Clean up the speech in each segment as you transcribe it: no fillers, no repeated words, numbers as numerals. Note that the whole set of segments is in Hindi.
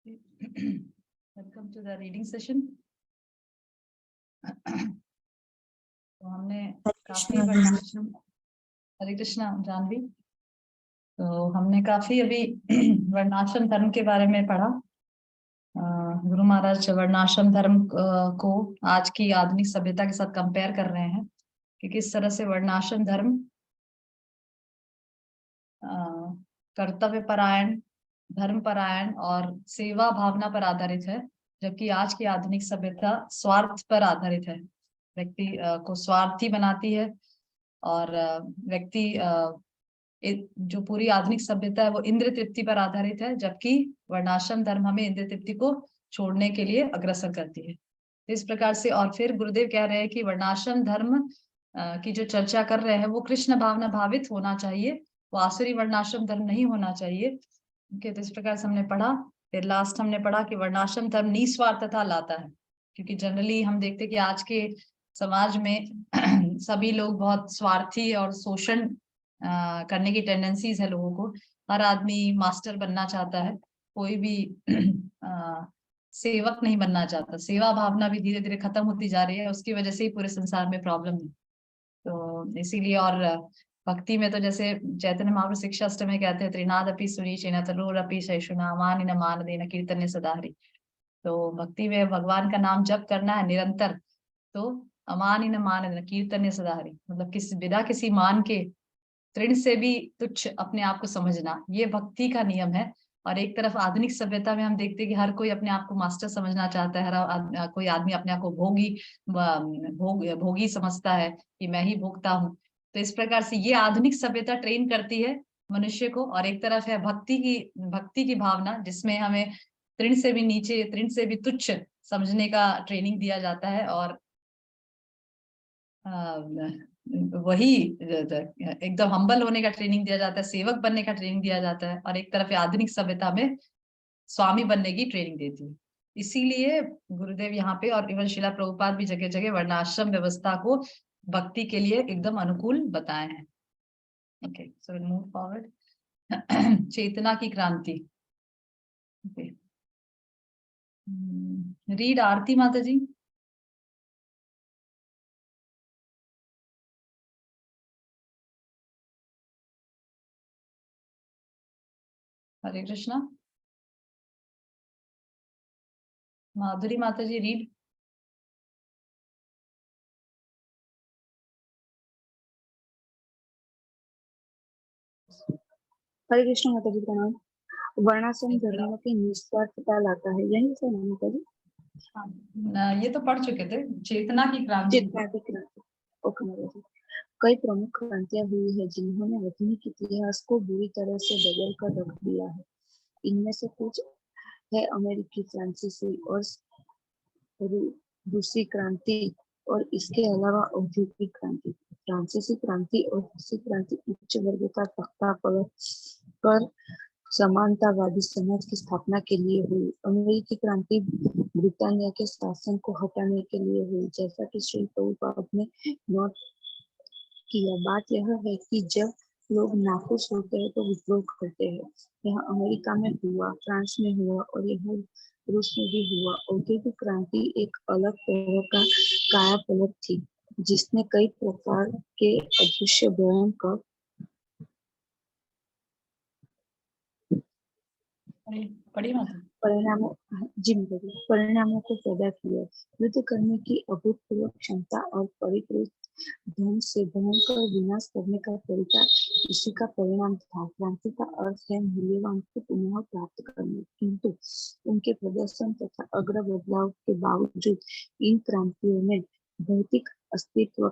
Welcome to the reading session. तो हमने काफी वर्णाश्रम, हरे कृष्णा जानवी, तो हमने काफी अभी वर्णाश्रम धर्म के बारे में पढ़ा। गुरु महाराज वर्णाश्रम धर्म को आज की आधुनिक सभ्यता के साथ कंपेयर कर रहे हैं कि किस तरह से वर्णाश्रम धर्म कर्तव्य परायण, धर्म परायण और सेवा भावना पर आधारित है, जबकि आज की आधुनिक सभ्यता स्वार्थ पर आधारित है। व्यक्ति को स्वार्थी बनाती है और व्यक्ति जो पूरी आधुनिक सभ्यता है वो इंद्रिय तृप्ति पर आधारित है, जबकि वर्णाश्रम धर्म हमें इंद्रिय तृप्ति को छोड़ने के लिए अग्रसर करती है। इस प्रकार से और फिर गुरुदेव कह रहे हैं कि वर्णाश्रम धर्म की जो चर्चा कर रहे हैं वो कृष्ण भावना भावित होना चाहिए, वो आसुरी वर्णाश्रम धर्म नहीं होना चाहिए। तो इस प्रकार से हमने पढ़ा। फिर लास्ट हमने पढ़ा कि वर्णाश्रम धर्म निस्वार्थता लाता है, क्योंकि जनरली हम देखते हैं कि आज के समाज में सभी लोग बहुत स्वार्थी और शोषण करने की टेंडेंसीज है लोगों को। हर आदमी मास्टर बनना चाहता है, कोई भी सेवक नहीं बनना चाहता। सेवा भावना भी धीरे धीरे खत्म होती जा रही है, उसकी वजह से ही पूरे संसार में प्रॉब्लम है। तो इसीलिए और भक्ति में तो जैसे चैतन्य महाप्रभु शिक्षा अष्टमी में कहते हैं, त्रिनाद अपि सुरीचेन तरोरपि शैषुना मान न मान देन कीर्तन्य सदाहरि। तो भक्ति में भगवान का नाम जप करना है निरंतर, तो अमान न मान देना कीर्तन्य सदाहरि, मतलब किसी बिना किसी मान के तृण से भी तुच्छ अपने आप को समझना, ये भक्ति का नियम है। और एक तरफ आधुनिक सभ्यता में हम देखते हैं कि हर कोई अपने आप को मास्टर समझना चाहता है, कोई आदमी अपने आप को भोगी समझता है कि मैं ही भोगता हूँ। तो इस प्रकार से ये आधुनिक सभ्यता ट्रेन करती है मनुष्य को। और एक तरफ है भक्ति की भावना, जिसमें हमें तृण से भी नीचे, तृण से भी तुच्छ समझने का ट्रेनिंग दिया जाता है, और वही एकदम हम्बल होने का ट्रेनिंग दिया जाता है, सेवक बनने का ट्रेनिंग दिया जाता है। और एक तरफ आधुनिक सभ्यता में स्वामी बनने की ट्रेनिंग देती है। इसीलिए गुरुदेव यहाँ पे और इवन शिला प्रभुपाद भी जगह जगह वर्णाश्रम व्यवस्था को भक्ति के लिए एकदम अनुकूल बताए हैं। Okay, so will move forward. चेतना की क्रांति। रीड आरती माता जी। हरे कृष्णा। माधुरी माता जी रीड। हरे कृष्ण माता जी प्रणाम। वर्णाश्रम धर्म की निस्वार्थता लाता है, यही से ना माता जी? ये तो पढ़ चुके थे, चेतना की क्रांति। चेतना की क्रांति, ओके माता जी। कई प्रमुख क्रांतियां हुई है जिन्होंने आधुनिक इतिहास को बुरी तरह से बदल कर रख दिया है। इनमें से कुछ है अमेरिकी, फ्रांसीसी और रूसी क्रांति, और इसके अलावा औद्योगिक क्रांति। फ्रांसीसी क्रांति और रूसी क्रांति उच्च वर्ग का तख्ता पर समानतावादी समाज की स्थापना के लिए हुई। अमेरिकी क्रांति ब्रिटानिया के शासन को हटाने के लिए हुई, जैसा कि श्री प्रभुपाद ने नोट किया। बात यह है कि जब लोग नाखुश होते हैं तो विद्रोह करते हैं। यह अमेरिका में हुआ, फ्रांस में हुआ और यह रूस में भी हुआ। औद्योगिक क्रांति एक अलग तरह का कायापलट थी, जिसने कई प्रकार के अदृश्य भयंकर परिणामों को पैदा किया। युद्ध करने की अभूतपूर्व क्षमता और परिष्कृत ढंग से भयंकर विनाश करने का तरीका इसी का परिणाम था। क्रांति का अर्थ है मूल्यवान को पुनः प्राप्त करना, किंतु उनके प्रदर्शन तथा अग्र बदलाव के बावजूद इन क्रांतियों ने भौतिक अस्तित्व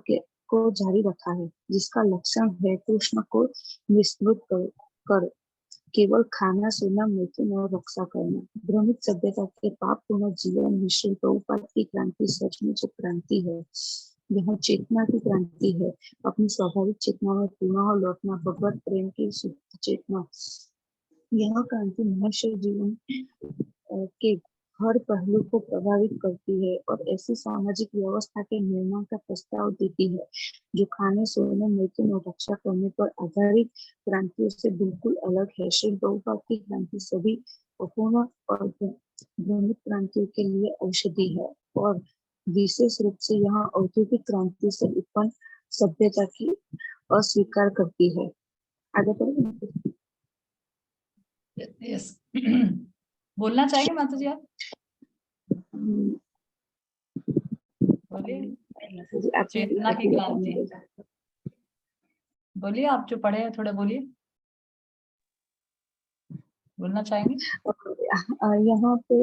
को जारी रखा है, जिसका लक्षण है कृष्ण को विस्मृत कर केवल खाना, सोना, मृत्यु और रक्षा करना। भ्रमित सभ्यता के पापपूर्ण जीवन में श्री प्रभुपाद की क्रांति सचमुच क्रांति है। यह चेतना की क्रांति है, अपनी स्वाभाविक चेतना में पुनः लौटना, भगवत प्रेम की शुद्ध चेतना। यह क्रांति मनुष्य जीवन के हर पहलू को प्रभावित करती है और ऐसी सामाजिक व्यवस्था के निर्माण का प्रस्ताव देती है जो खाने, सोने, मृत्यु और रक्षा करने पर आधारित क्रांतियों से बिल्कुल अलग है। श्री प्रभुपाद की क्रांति सभी अपूर्ण और भ्रमित क्रांतियों के लिए औषधि है और विशेष रूप से यहाँ औद्योगिक क्रांति से उत्पन्न सभ्यता की अस्वीकार करती है। आगे बढ़े। यस बोलना चाहेंगे माता जी आप? बोलिए। आप चेतना की क्रांति, बोलिए आप जो पढ़े हैं थोड़ा बोलिए, बोलना चाहेंगे? यहाँ पे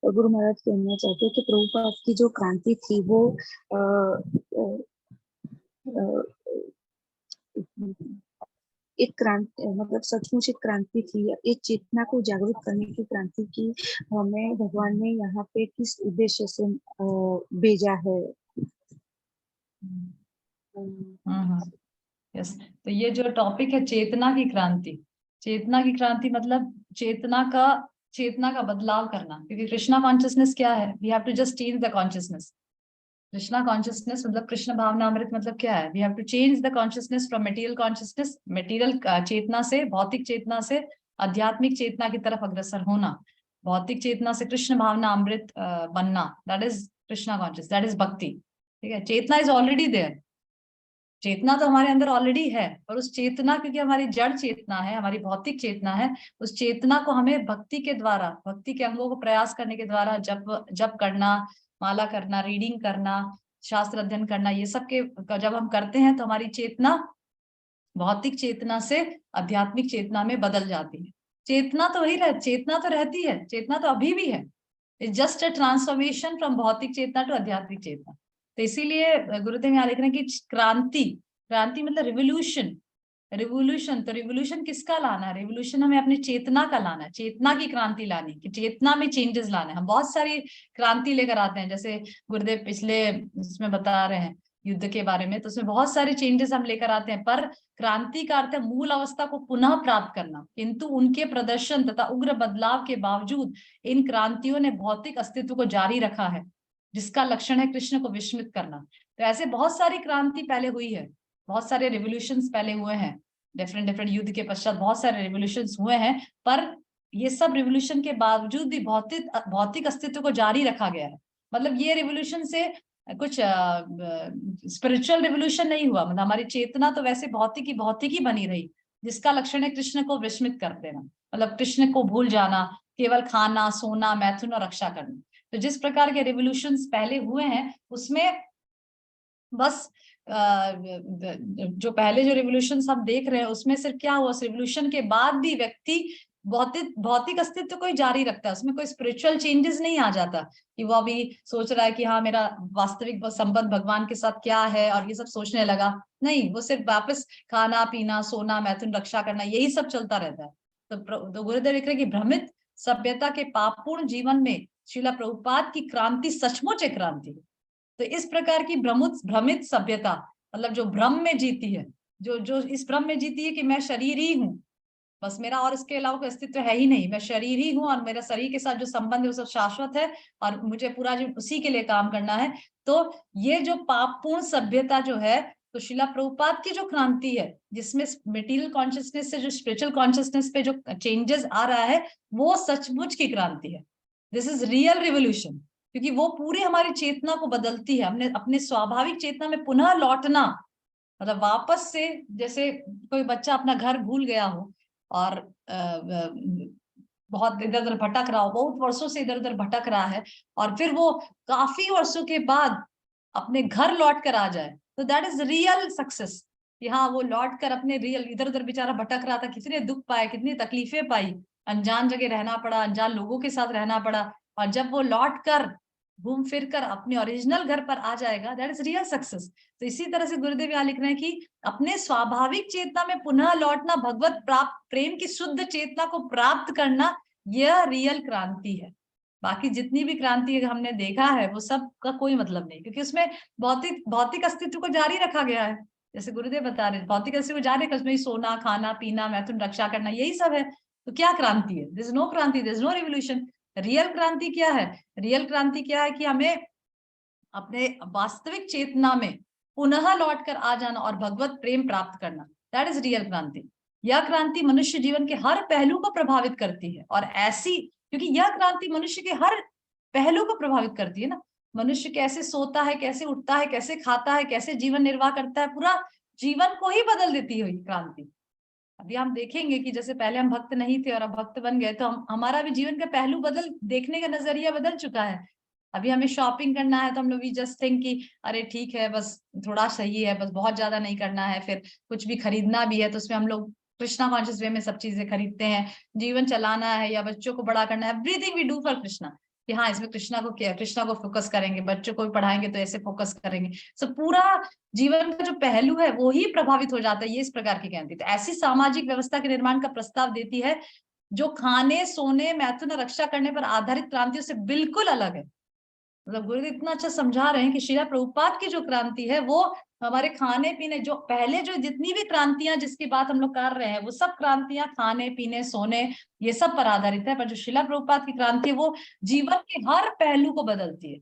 गुरु महाराज कहना चाहते हैं कि प्रभुपाद की जो क्रांति थी वो एक क्रांति मतलब सचमुच एक क्रांति थी, एक चेतना को जागरूक करने की क्रांति की हमें भगवान ने यहाँ पे किस उद्देश्य से भेजा है। यस, तो ये जो टॉपिक है चेतना की क्रांति, चेतना की क्रांति मतलब चेतना का बदलाव करना, क्योंकि कृष्णा कॉन्शियसनेस क्या है? We have to just change the consciousness. Krishna consciousness मतलब कृष्ण भावना अमृत मतलब क्या है? We have to change the consciousness from material consciousness, material चेतना से, भौतिक चेतना से आध्यात्मिक चेतना की तरफ अग्रसर होना, भौतिक चेतना से कृष्ण भावना अमृत बनना। That is Krishna conscious, that is भक्ति। ठीक है, चेतना इज ऑलरेडी देयर, चेतना तो हमारे अंदर ऑलरेडी है, पर उस चेतना, क्योंकि हमारी जड़ चेतना है, हमारी भौतिक चेतना है, उस चेतना को हमें भक्ति के द्वारा, भक्ति के अंगों को प्रयास करने के द्वारा, जप करना, माला करना, रीडिंग करना, शास्त्र अध्ययन करना, ये सब के जब हम करते हैं तो हमारी चेतना भौतिक चेतना से आध्यात्मिक चेतना में बदल जाती है। चेतना तो वही चेतना तो रहती है, चेतना तो अभी भी है। It's just a transformation from भौतिक चेतना टू आध्यात्मिक चेतना। तो इसीलिए गुरुदेव यहाँ लिख रहे हैं कि क्रांति, क्रांति मतलब रिवोल्यूशन, रिवोल्यूशन। तो रिवोल्यूशन किसका लाना है? रिवोल्यूशन हमें अपनी चेतना का लाना है, चेतना की क्रांति लानी, कि चेतना में चेंजेस लाने। हम बहुत सारी क्रांति लेकर आते हैं, जैसे गुरुदेव पिछले इसमें बता रहे हैं युद्ध के बारे में, तो उसमें बहुत सारे चेंजेस हम लेकर आते हैं, पर क्रांति का अर्थ है मूल अवस्था को पुनः प्राप्त करना। किंतु उनके प्रदर्शन तथा उग्र बदलाव के बावजूद इन क्रांतियों ने भौतिक अस्तित्व को जारी रखा है, जिसका लक्षण है कृष्ण को विस्मित करना। तो ऐसे बहुत सारी क्रांति पहले हुई है, बहुत सारे रिवोल्यूशंस पहले हुए हैं, डिफरेंट डिफरेंट युद्ध के पश्चात बहुत सारे रिवोल्यूशंस हुए हैं, पर ये सब रिवोल्यूशन के बावजूद भी भौतिक अस्तित्व को जारी रखा गया है। मतलब ये रिवोल्यूशन से कुछ स्पिरिचुअल रिवोल्यूशन नहीं हुआ, मतलब हमारी चेतना तो वैसे भौतिक ही बनी रही, जिसका लक्षण है कृष्ण को विस्मित कर देना, मतलब कृष्ण को भूल जाना, केवल खाना, सोना, मैथुन और रक्षा करना। तो जिस प्रकार के रिवोल्यूशंस पहले हुए हैं उसमें बस जो पहले जो रिवोल्यूशंस हम देख रहे हैं उसमें सिर्फ क्या हुआ, रिवोल्यूशन के बाद भी व्यक्ति भौतिक अस्तित्व को ही जारी रखता है, उसमें कोई स्पिरिचुअल चेंजेस नहीं आ जाता कि वो अभी सोच रहा है कि हाँ मेरा वास्तविक संबंध भगवान के साथ क्या है और ये सब सोचने लगा। नहीं, वो सिर्फ वापस खाना पीना, सोना, मैथुन, रक्षा करना, यही सब चलता रहता है। तो गुरुदेव लिख रहे कि भ्रमित सभ्यता के पापपूर्ण जीवन में श्रीला प्रभुपाद की क्रांति सचमुच एक क्रांति है। तो इस प्रकार की भ्रमित सभ्यता, मतलब जो भ्रम में जीती है, जो इस भ्रम में जीती है कि मैं शरीर ही हूँ, बस मेरा और इसके अलावा कोई अस्तित्व है ही नहीं, मैं शरीर ही हूँ और मेरा शरीर के साथ जो संबंध है वो सब शाश्वत है और मुझे पूरा जो उसी के लिए काम करना है। तो ये जो पापपूर्ण सभ्यता जो है, तो शिला प्रभुपाद की जो क्रांति है जिसमें मटेरियल कॉन्शियसनेस से जो स्पिरिचुअल कॉन्शियसनेस पे जो चेंजेस आ रहा है, वो सचमुच की क्रांति है। दिस इज रियल रिवोल्यूशन, क्योंकि वो पूरी हमारी चेतना को बदलती है, हमने अपने स्वाभाविक चेतना में पुनः लौटना, मतलब वापस से, जैसे कोई बच्चा अपना घर भूल गया हो और बहुत इधर उधर भटक रहा हो, बहुत वर्षों से इधर उधर भटक रहा है, और फिर वो काफी वर्षों के बाद अपने घर लौट कर आ जाए, तो दैट इज रियल सक्सेस। कि हाँ वो लौट कर अपने रियल, इधर उधर बेचारा भटक रहा था, कितने दुख पाए, कितनी तकलीफें पाई, अनजान जगह रहना पड़ा, अनजान लोगों के साथ रहना पड़ा, और जब वो लौट कर घूम फिर कर अपने ओरिजिनल घर पर आ जाएगा, दैट इज रियल सक्सेस। तो इसी तरह से गुरुदेव यहाँ लिख रहे हैं कि अपने स्वाभाविक चेतना में पुनः लौटना, भगवत प्राप्त प्रेम की शुद्ध चेतना को प्राप्त करना, यह रियल क्रांति है। बाकी जितनी भी क्रांति हमने देखा है वो सब का कोई मतलब नहीं, क्योंकि उसमें भौतिक अस्तित्व को जारी रखा गया है। जैसे गुरुदेव बता रहे भौतिक अस्तित्व को जारी रखा, उसमें सोना, खाना, पीना, मैथुन, रक्षा करना, यही सब है। तो क्या क्रांति है? दिस नो क्रांति, दिस नो रिवोल्यूशन। रियल क्रांति क्या है? रियल क्रांति क्या है कि हमें अपने वास्तविक चेतना में पुनः लौटकर आ जाना और भगवत प्रेम प्राप्त करना, दैट इज रियल क्रांति। यह क्रांति मनुष्य जीवन के हर पहलू को प्रभावित करती है और ऐसी क्योंकि यह क्रांति मनुष्य के हर पहलू को प्रभावित करती है ना। मनुष्य कैसे सोता है, कैसे उठता है, कैसे खाता है, कैसे जीवन निर्वाह करता है, पूरा जीवन को ही बदल देती है ये क्रांति। अभी हम देखेंगे कि जैसे पहले हम भक्त नहीं थे और अब भक्त बन गए, तो हमारा भी जीवन का पहलू बदल, देखने का नजरिया बदल चुका है। अभी हमें शॉपिंग करना है तो हम लोग वी जस्ट थिंक कि अरे ठीक है, बस थोड़ा सही है, बस बहुत ज्यादा नहीं करना है। फिर कुछ भी खरीदना भी है तो उसमें हम लोग कृष्णा कॉन्शियस वे में सब चीजें खरीदते हैं। जीवन चलाना है या बच्चों को बड़ा करना है, everything we do for Krishna, कि हाँ इसमें कृष्णा को फोकस करेंगे, बच्चों को भी पढ़ाएंगे तो ऐसे फोकस करेंगे। सो पूरा जीवन का जो पहलू है वो ही प्रभावित हो जाता है ये इस प्रकार की क्रांति। तो ऐसी सामाजिक व्यवस्था के निर्माण का प्रस्ताव देती है जो खाने, सोने, मैथुन और रक्षा करने पर आधारित क्रांतियों से बिल्कुल अलग है। मतलब गुरुदेव इतना अच्छा समझा रहे हैं कि श्रीला प्रभुपाद की जो क्रांति है वो हमारे खाने पीने, जो पहले जो जितनी भी क्रांतियां जिसकी बात हम लोग कर रहे हैं वो सब क्रांतियां खाने पीने, सोने, ये सब पर आधारित है। पर जो श्रीला प्रभुपाद की क्रांति है वो जीवन के हर पहलू को बदलती है।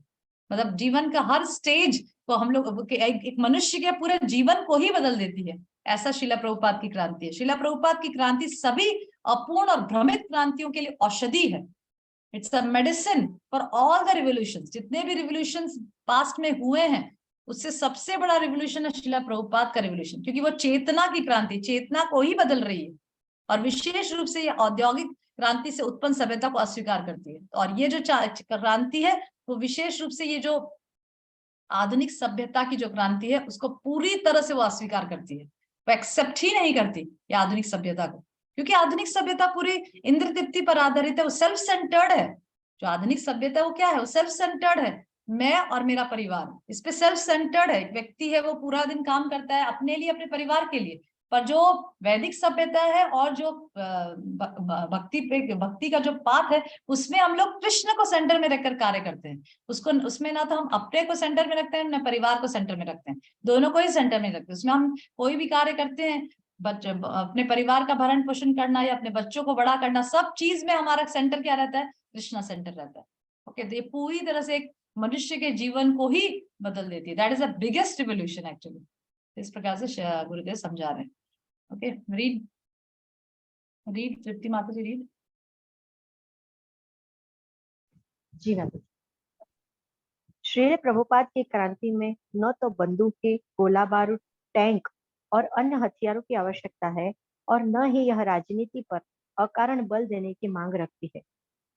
मतलब जीवन का हर स्टेज को हम लोग एक मनुष्य के पूरे जीवन को ही बदल देती है। ऐसा श्रीला प्रभुपाद की क्रांति है। श्रीला प्रभुपाद की क्रांति सभी अपूर्ण और भ्रमित क्रांतियों के लिए औषधि है। It's a medicine for all the revolution. जितने भी रिवोल्यूशन पास्ट में हुए हैं उससे सबसे बड़ा रिवोल्यूशन है श्रीला प्रभुपाद का रिवोल्यूशन, क्योंकि वो चेतना की क्रांति, चेतना को ही बदल रही है। और विशेष रूप से ये औद्योगिक क्रांति से उत्पन्न सभ्यता को अस्वीकार करती है। और ये जो क्रांति है वो विशेष रूप से ये जो आधुनिक सभ्यता की जो क्रांति है उसको पूरी तरह से वो अस्वीकार करती है। वो एक्सेप्ट ही नहीं करती ये आधुनिक सभ्यता को, क्योंकि आधुनिक सभ्यता पूरी इंद्र तृप्ति पर आधारित है। वो सेल्फ सेंटर्ड है। जो आधुनिक सभ्यता है वो क्या है? वो सेल्फ सेंटर्ड है। मैं और मेरा परिवार, इस पे सेल्फ सेंटर्ड है। एक व्यक्ति है वो पूरा दिन काम करता है अपने लिए, अपने परिवार के लिए। पर जो वैदिक सभ्यता है और जो भक्ति का जो पाथ है उसमें हम लोग कृष्ण को सेंटर में रखकर कार्य करते हैं। उसको उसमें ना तो हम अपने को सेंटर में रखते हैं ना परिवार को सेंटर में रखते हैं, दोनों को ही सेंटर में रखते हैं। उसमें हम कोई भी कार्य करते हैं, अपने परिवार का भरण पोषण करना या अपने बच्चों को बड़ा करना, सब चीज में हमारा सेंटर क्या रहता है? कृष्णा सेंटर रहता है। ओके, तो ये पूरी तरह से एक मनुष्य के जीवन को ही बदल देती है। That is the biggest revolution actually. इस प्रकार से गुरुदेव समझा रहे हैं। ओके, रीड रीड तृप्ति माता जी, रीड। जी हाँ। श्री प्रभुपाद की क्रांति में न तो बंदूकें, गोला बारूद, टैंक और अन्य हथियारों की आवश्यकता है और न ही यह राजनीति पर अकारण बल देने की मांग रखती है।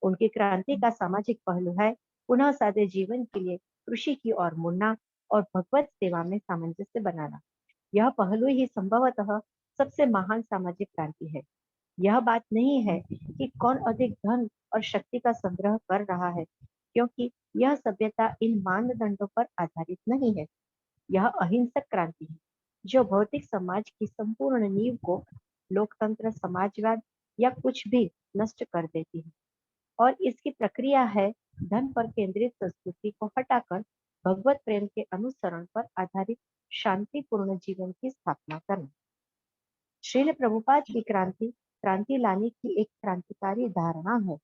उनकी क्रांति का सामाजिक पहलू है पुनः सादे जीवन के लिए कृषि की ओर मुड़ना और भगवत सेवा में सामंजस्य बनाना। यह पहलू ही संभवतः सबसे महान सामाजिक क्रांति है। यह बात नहीं है कि कौन अधिक धन और शक्ति का संग्रह कर रहा है, क्योंकि यह सभ्यता इन मानदंडों पर आधारित नहीं है। यह अहिंसक क्रांति है जो भौतिक समाज की संपूर्ण नींव को, लोकतंत्र, समाजवाद या कुछ भी नष्ट कर देती है। और इसकी प्रक्रिया है धन पर केंद्रित संस्कृति को हटाकर भगवत प्रेम के अनुसरण पर आधारित शांतिपूर्ण जीवन की स्थापना करना। श्रील प्रभुपाद की क्रांति लाने की एक क्रांतिकारी धारणा है।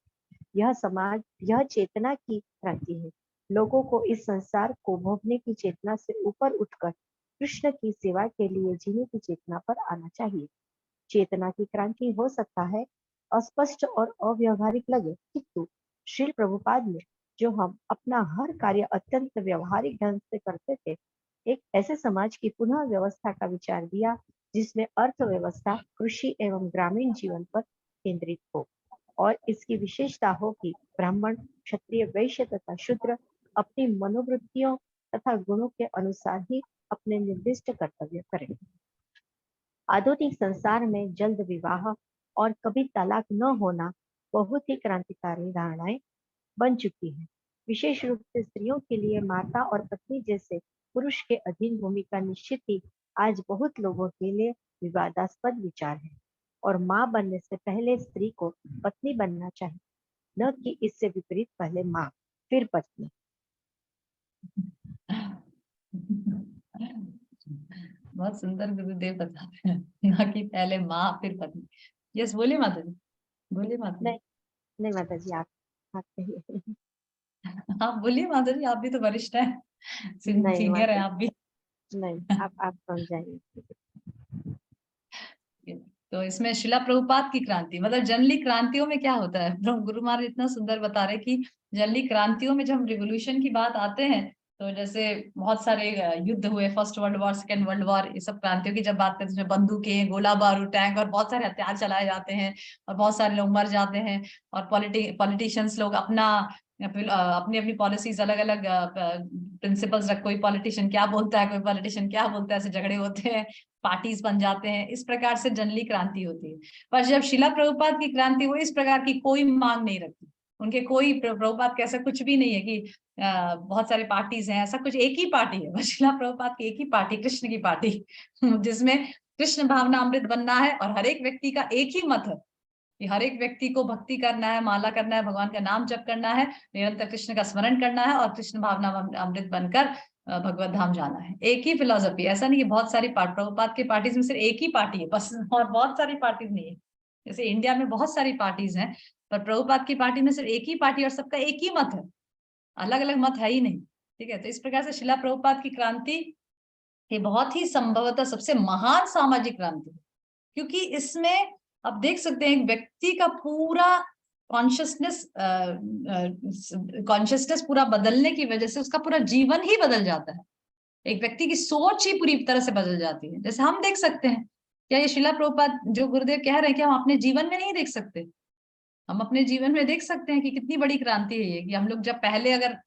यह चेतना की क्रांति है। लोगों को इस संसार को भोगने की चेतना से ऊपर उठकर कृष्ण की सेवा के लिए जीने की चेतना पर आना चाहिए। चेतना की क्रांति हो सकता है अस्पष्ट और अव्यवहारिक लगे, किंतु श्री प्रभुपाद ने जो हम अपना हर कार्य अत्यंत व्यवहारिक ढंग से करते थे, एक ऐसे समाज की पुनः व्यवस्था का विचार दिया जिसमें अर्थव्यवस्था कृषि एवं ग्रामीण जीवन पर केंद्रित हो और इसकी विशेषता हो कि ब्राह्मण, क्षत्रिय, वैश्य तथा शूद्र अपनी मनोवृत्तियों तथा गुणों के अनुसार ही अपने निर्दिष्ट कर्तव्य करें। आधुनिक संसार में जल्द विवाह और कभी तलाक न होना बहुत ही क्रांतिकारी धारणाएं बन चुकी है। विशेष रूप से स्त्रियों के लिए माता और पत्नी जैसे पुरुष के अधीन भूमिका निश्चित ही आज बहुत लोगों के लिए विवादास्पद विचार है और माँ बनने से पहले स्त्री को पत्नी बनना चाहिए, न कि इससे विपरीत पहले माँ फिर पत्नी। बहुत सुंदर गुरुदेव बताते हैं, ना कि पहले माँ फिर पत्नी। यस, बोलिए माता जी, बोलिए माता जी। नहीं नहीं माता जी, आप कहिए। आप बोलिए माता जी, आप भी तो वरिष्ठ हैं, नहीं सीनियर हैं माता, आप भी। नहीं, आप समझाइए। तो इसमें शिला प्रभुपाद की क्रांति, मतलब जनरली क्रांतियों में क्या होता है, गुरु महाराज इतना सुंदर बता रहे कि जनरली क्रांतियों में जब हम रिवोल्यूशन की बात आते हैं, तो जैसे बहुत सारे युद्ध हुए, first world war, second world war, ये सब क्रांतियों की जब बात करते हैं, बंदूकें, गोला बारूद, टैंक और बहुत सारे हथियार चलाए जाते हैं और बहुत सारे लोग मर जाते हैं, और पॉलिटिशियंस लोग अपना अपनी अपनी पॉलिसीज अलग अलग प्रिंसिपल्स रख, कोई पॉलिटिशियन क्या बोलता है, कोई पॉलिटिशियन क्या बोलता है, ऐसे झगड़े होते हैं, पार्टीज बन जाते हैं, इस प्रकार से जनरली क्रांति होती है। पर जब शिला प्रभुपाद की क्रांति हुई, इस प्रकार की कोई मांग नहीं रखती उनके, कोई प्रभुपाद का ऐसा कुछ भी नहीं है कि बहुत सारे पार्टीज हैं, ऐसा कुछ, एक ही पार्टी है शिला प्रभुपाद की, एक ही पार्टी, कृष्ण की पार्टी जिसमें कृष्ण भावना अमृत बनना है, और हर एक व्यक्ति का एक ही मत है कि हर एक व्यक्ति को भक्ति करना है, माला करना है, भगवान का नाम जप करना है, निरंतर कृष्ण का स्मरण करना है, और कृष्ण भावना अमृत बनकर भगवत धाम जाना है। एक ही फिलोसफी, ऐसा नहीं कि बहुत सारी प्रभुपाद की पार्टीज में सिर्फ एक ही पार्टी है बस, और बहुत सारी पार्टीज नहीं है। जैसे इंडिया में बहुत सारी पार्टीज हैं, पर प्रभुपाद की पार्टी में सिर्फ एक ही पार्टी और सबका एक ही मत है, अलग अलग मत है ही नहीं। ठीक है, तो इस प्रकार से शिला प्रभुपाद की क्रांति ये बहुत ही संभवतः सबसे महान सामाजिक क्रांति है, क्योंकि इसमें आप देख सकते हैं एक व्यक्ति का पूरा कॉन्शियसनेस पूरा बदलने की वजह से उसका पूरा जीवन ही बदल जाता है। एक व्यक्ति की सोच ही पूरी तरह से बदल जाती है। जैसे हम देख सकते हैं, क्या ये शिला प्रभुपाद जो गुरुदेव कह रहे हैं, क्या हम अपने जीवन में नहीं देख सकते? हम अपने जीवन में देख सकते हैं कि कितनी बड़ी क्रांति है ये, कि हम लोग जब पहले अगर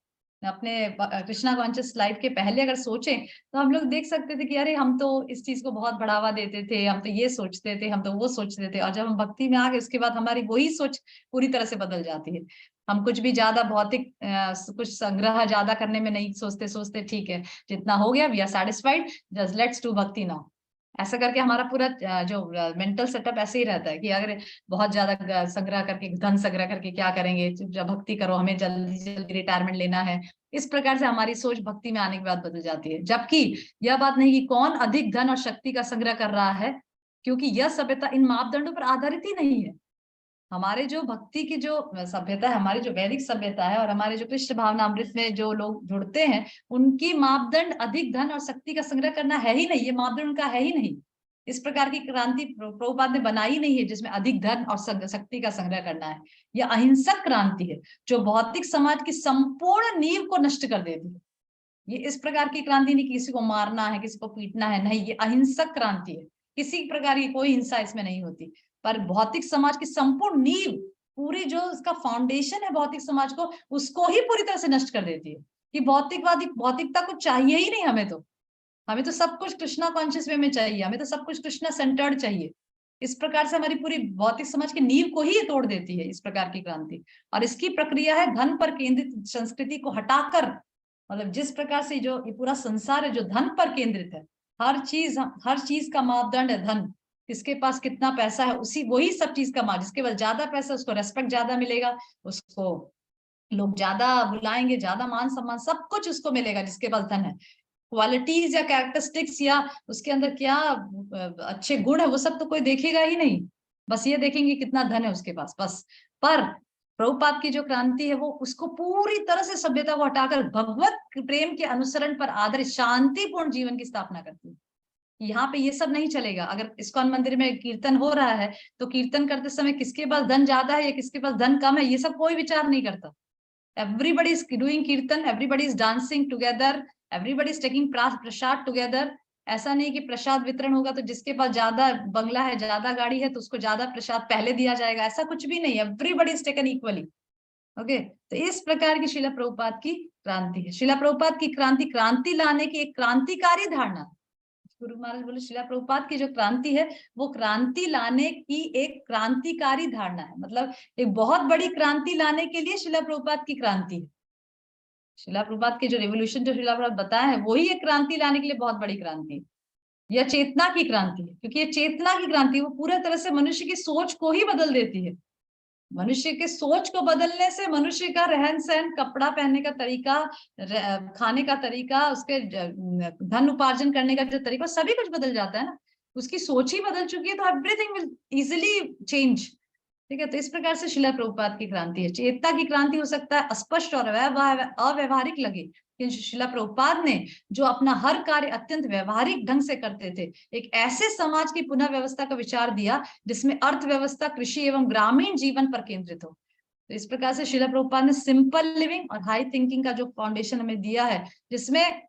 अपने कृष्णा कॉन्शियस लाइफ के पहले अगर सोचें, तो हम लोग देख सकते थे कि अरे हम तो इस चीज को बहुत बढ़ावा देते थे, हम तो ये सोचते थे, हम तो वो सोचते थे, और जब हम भक्ति में आ गए उसके बाद हमारी वही सोच पूरी तरह से बदल जाती है। हम कुछ भी ज्यादा भौतिक कुछ संग्रह ज्यादा करने में नहीं सोचते, सोचते ठीक है जितना हो गया, we are satisfied, just let's do bhakti now. ऐसा करके हमारा पूरा जो मेंटल सेटअप ऐसे ही रहता है कि अगर बहुत ज्यादा संग्रह करके, धन संग्रह करके क्या करेंगे, जब भक्ति करो, हमें जल्दी जल्दी रिटायरमेंट लेना है। इस प्रकार से हमारी सोच भक्ति में आने के बाद बदल जाती है। जबकि यह बात नहीं कि कौन अधिक धन और शक्ति का संग्रह कर रहा है, क्योंकि यह सभ्यता इन मापदंडों पर आधारित ही नहीं है। हमारे जो भक्ति की जो सभ्यता है, हमारी जो वैदिक सभ्यता है, और हमारे जो कृष्ण भावना अमृत में जो लोग जुड़ते हैं, उनकी मापदंड अधिक धन और शक्ति का संग्रह करना है ही नहीं, ये मापदंड उनका है ही नहीं। इस प्रकार की क्रांति प्रभुपाद ने बनाई नहीं है जिसमें अधिक धन और शक्ति का संग्रह करना है। यह अहिंसक क्रांति है जो भौतिक समाज की संपूर्ण नींव को नष्ट कर देती है। ये इस प्रकार की क्रांति नहीं, किसी को मारना है, किसी को पीटना है, नहीं, ये अहिंसक क्रांति है। किसी प्रकार की कोई हिंसा इसमें नहीं होती, पर भौतिक समाज की संपूर्ण नींव, पूरी जो उसका फाउंडेशन है भौतिक समाज को, उसको ही पूरी तरह से नष्ट कर देती है। कि भौतिकता को चाहिए ही नहीं, हमें तो सब कुछ कृष्णा कॉन्शियस वे में चाहिए, हमें तो सब कुछ कृष्णा सेंटर्ड चाहिए। इस प्रकार से हमारी पूरी भौतिक समाज की नींव को ही ये तोड़ देती है इस प्रकार की क्रांति। और इसकी प्रक्रिया है धन पर केंद्रित संस्कृति को हटाकर, मतलब जिस प्रकार से जो ये पूरा संसार है जो धन पर केंद्रित है, हर चीज का मापदंड है धन, किसके पास कितना पैसा है, वही सब चीज का माप, जिसके पास ज्यादा पैसा उसको रेस्पेक्ट ज्यादा मिलेगा, उसको लोग ज्यादा बुलाएंगे, ज्यादा मान सम्मान सब कुछ उसको मिलेगा जिसके पास धन है। क्वालिटीज या कैरेक्टरिस्टिक्स या उसके अंदर क्या अच्छे गुण है वो सब तो कोई देखेगा ही नहीं, बस ये देखेंगे कितना धन है उसके पास बस। पर प्रभुपाद की जो क्रांति है वो उसको पूरी तरह से सभ्यता को हटाकर भगवत प्रेम के अनुसरण पर आधारित शांतिपूर्ण जीवन की स्थापना करती है। यहाँ पे ये सब नहीं चलेगा। अगर इस्कॉन मंदिर में कीर्तन हो रहा है तो कीर्तन करते समय किसके पास धन ज्यादा है या किसके पास धन कम है, ये सब कोई विचार नहीं करता। Everybody is doing kirtan, everybody is dancing together, everybody is taking prasad together। ऐसा नहीं कि प्रसाद वितरण होगा तो जिसके पास ज्यादा बंगला है, ज्यादा गाड़ी है, तो उसको ज्यादा प्रसाद पहले दिया जाएगा, ऐसा कुछ भी नहीं। Everybody is taken equally. Okay, तो इस प्रकार की शिला प्रभुपाद की क्रांति है। शिला प्रभुपाद की क्रांति लाने की एक क्रांतिकारी धारणा। गुरु महाराज बोले शिला प्रभुपाद की जो क्रांति है वो क्रांति लाने की एक क्रांतिकारी धारणा है, मतलब एक बहुत बड़ी क्रांति लाने के लिए शिला प्रभुपाद की क्रांति है। शिला प्रभुपाद की जो रेवोल्यूशन जो शिला प्रभुपाद बताया है वही एक क्रांति लाने के लिए बहुत बड़ी क्रांति है। यह चेतना की क्रांति है, क्योंकि ये चेतना की क्रांति वो पूरे तरह से मनुष्य की सोच को ही बदल देती है। मनुष्य के सोच को बदलने से मनुष्य का रहन सहन, कपड़ा पहनने का तरीका, खाने का तरीका, उसके धन उपार्जन करने का जो तरीका, सभी कुछ बदल जाता है ना। उसकी सोच ही बदल चुकी है तो एवरीथिंग विल इजिली चेंज। ठीक है, तो इस प्रकार से शिला प्रभुपाद की क्रांति है। चेतना की क्रांति हो सकता है अस्पष्ट और अव्यवहारिक लगे, कि शिला प्रभुपाद ने जो अपना हर कार्य अत्यंत व्यवहारिक ढंग से करते थे, एक ऐसे समाज की पुनः व्यवस्था का विचार दिया जिसमें अर्थव्यवस्था, कृषि एवं ग्रामीण जीवन पर केंद्रित हो। तो इस प्रकार से शिला प्रभुपाद ने सिंपल लिविंग और हाई थिंकिंग का जो फाउंडेशन हमें दिया है, जिसमें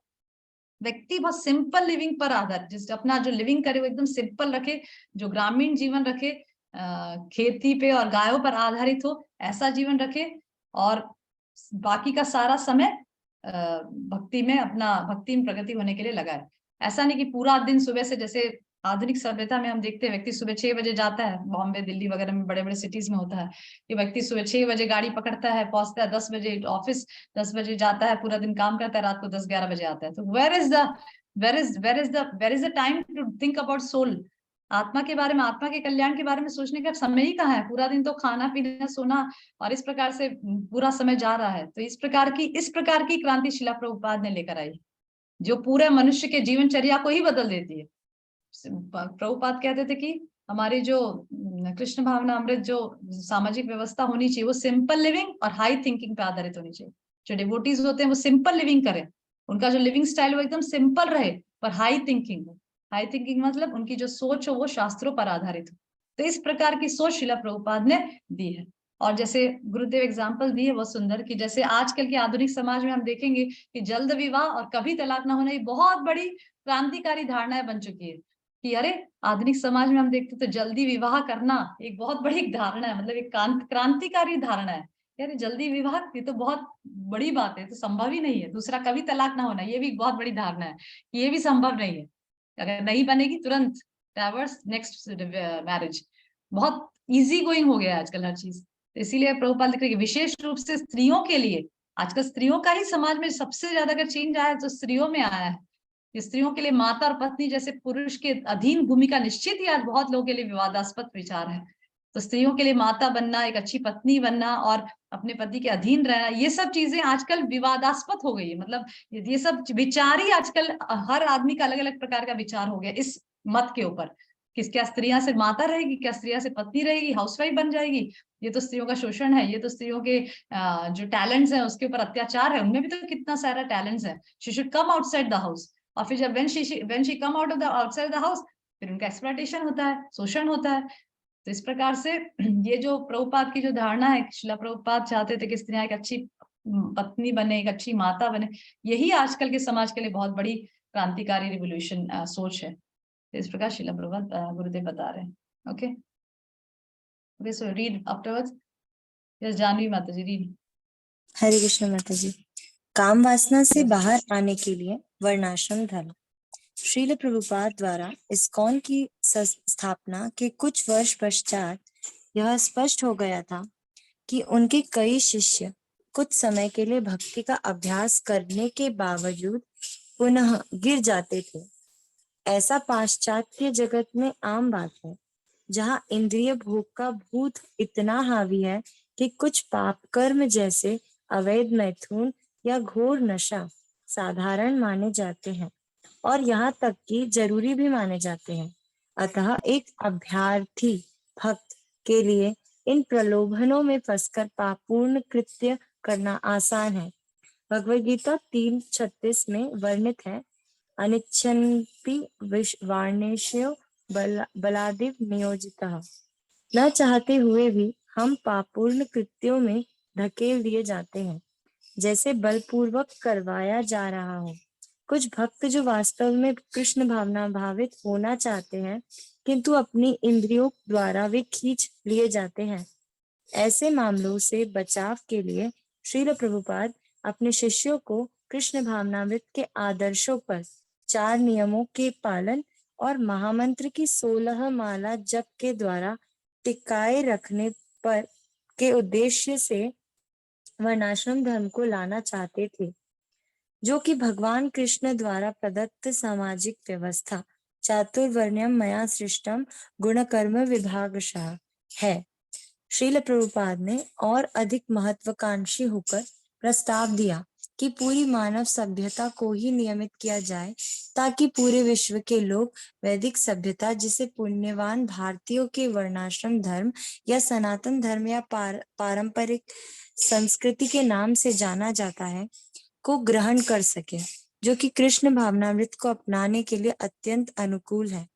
व्यक्ति बहुत सिंपल लिविंग पर आधारित, जिस अपना जो लिविंग करे वो एकदम सिंपल रखे, जो ग्रामीण जीवन रखे, खेती पे और गायों पर आधारित हो, ऐसा जीवन रखे, और बाकी का सारा समय भक्ति में, अपना भक्ति में प्रगति होने के लिए लगाए। ऐसा नहीं कि पूरा दिन सुबह से, जैसे आधुनिक सभ्यता में हम देखते हैं व्यक्ति सुबह 6 बजे जाता है, बॉम्बे, दिल्ली वगैरह में बड़े बड़े सिटीज में होता है कि व्यक्ति सुबह 6 बजे गाड़ी पकड़ता है, पहुंचता है 10 बजे ऑफिस, 10 बजे जाता है, पूरा दिन काम करता है, रात को 10-11 बजे आता है। तो where is the time to think about soul? आत्मा के बारे में, आत्मा के कल्याण के बारे में सोचने का समय ही कहाँ है? पूरा दिन तो खाना पीना सोना और इस प्रकार से पूरा समय जा रहा है। तो इस प्रकार की क्रांति शिला प्रभुपाद ने लेकर आई, जो पूरे मनुष्य के जीवनचर्या को ही बदल देती है। प्रभुपाद कहते थे कि हमारी जो कृष्ण भावना अमृत जो सामाजिक व्यवस्था होनी चाहिए वो सिंपल लिविंग और हाई थिंकिंग पे आधारित होनी चाहिए। जो डिवोटीज होते हैं वो सिंपल लिविंग करें, उनका जो लिविंग स्टाइल वो एकदम सिंपल रहे, पर हाई थिंकिंग हो। हाई थिंकिंग मतलब उनकी जो सोच हो वो शास्त्रों पर आधारित हो। तो इस प्रकार की सोच शिला प्रभुपाद ने दी है। और जैसे गुरुदेव एग्जाम्पल दिए बहुत सुंदर, कि जैसे आजकल के आधुनिक समाज में हम देखेंगे कि जल्द विवाह और कभी तलाक ना होना ये बहुत बड़ी क्रांतिकारी धारणाएं बन चुकी है। कि अरे आधुनिक समाज में हम देखते तो जल्दी विवाह करना एक बहुत बड़ी धारणा है, मतलब एक क्रांतिकारी धारणा है। यार जल्दी विवाह ये तो बहुत बड़ी बात है, तो संभव ही नहीं है। दूसरा, कभी तलाक ना होना, ये भी बहुत बड़ी धारणा है, ये भी संभव नहीं है। अगर नहीं बनेगी तुरंत डाइवर्स, नेक्स्ट मैरिज। बहुत इजी गोइंग हो गया है आजकल हर चीज। तो इसीलिए प्रभुपाद लिख रहे हैं विशेष रूप से स्त्रियों के लिए, आजकल स्त्रियों का ही समाज में सबसे ज्यादा अगर चेंज आया है तो स्त्रियों में आया है। स्त्रियों के लिए माता और पत्नी जैसे पुरुष के अधीन भूमिका निश्चित ही आज बहुत लोगों के लिए विवादास्पद विचार है। तो स्त्रियों के लिए माता बनना, एक अच्छी पत्नी बनना और अपने पति के अधीन रहना, ये सब चीजें आजकल विवादास्पद हो गई है। मतलब ये सब विचार ही आजकल हर आदमी का अलग अलग प्रकार का विचार हो गया इस मत के ऊपर कि क्या स्त्रियां से माता रहेगी, क्या स्त्रियां से पत्नी रहेगी, हाउसवाइफ बन जाएगी, ये तो स्त्रियों का शोषण है, ये तो स्त्रियों के जो टैलेंट्स हैं उसके ऊपर अत्याचार है। उनमें भी तो कितना सारा टैलेंट्स है। She should come outside the house. और फिर जब when she come out of the outside the house, फिर उनका एक्सप्लॉयटेशन होता है, शोषण होता है। तो इस प्रकार से ये जो प्रभुपाद की जो धारणा है, शिला प्रभुपाद चाहते थे कि स्त्रियां एक अच्छी पत्नी बने, एक अच्छी माता बने, यही आजकल के समाज के लिए बहुत बड़ी क्रांतिकारी रिवोल्यूशन सोच है। तो इस प्रकार शिला प्रभुपाद गुरुदेव बता रहे हैं। Okay okay, so read afterwards. Yes Janvi Mata ji, read. Hare Krishna माता जी। काम वासना से बाहर आने के लिए वर्णाश्रम धर्म। श्रील प्रभुपाद द्वारा इस्कॉन की स्थापना के कुछ वर्ष पश्चात यह स्पष्ट हो गया था कि उनके कई शिष्य कुछ समय के लिए भक्ति का अभ्यास करने के बावजूद पुनः गिर जाते थे। ऐसा पाश्चात्य जगत में आम बात है, जहाँ इंद्रिय भोग का भूत इतना हावी है कि कुछ पाप कर्म जैसे अवैध मैथुन या घोर नशा साधारण माने जाते हैं और यहाँ तक कि जरूरी भी माने जाते हैं। अतः एक अभ्यर्थी भक्त के लिए इन प्रलोभनों में फंसकर पापपूर्ण कृत्य करना आसान है। भगवद गीता 3:36 में वर्णित है, अनिच्छन्ति वार्णेश्यो बलादिव नियोजितः। न चाहते हुए भी हम पापपूर्ण कृत्यों में धकेल दिए जाते हैं, जैसे बलपूर्वक करवाया जा रहा हो। कुछ भक्त जो वास्तव में कृष्ण भावना भावित होना चाहते हैं, किंतु अपनी इंद्रियों द्वारा वे खींच लिए जाते हैं। ऐसे मामलों से बचाव के लिए श्रील प्रभुपाद अपने शिष्यों को कृष्ण भावनामृत के आदर्शों पर 4 नियमों के पालन और महामंत्र की 16 माला जप के द्वारा टिकाए रखने पर के उद्देश्य से वर्णाश्रम धर्म को लाना चाहते थे, जो कि भगवान कृष्ण द्वारा प्रदत्त सामाजिक व्यवस्था चातुर्वर्ण्यम मया सृष्टम गुणकर्म विभागशः है। श्रील प्रभुपाद ने और अधिक महत्वाकांक्षी होकर प्रस्ताव दिया कि पूरी मानव सभ्यता को ही नियमित किया जाए, ताकि पूरे विश्व के लोग वैदिक सभ्यता, जिसे पुण्यवान भारतीयों के वर्णाश्रम धर्म या सनातन धर्म या पारंपरिक संस्कृति के नाम से जाना जाता है, को ग्रहण कर सके, जो कि कृष्ण भावनामृत को अपनाने के लिए अत्यंत अनुकूल है।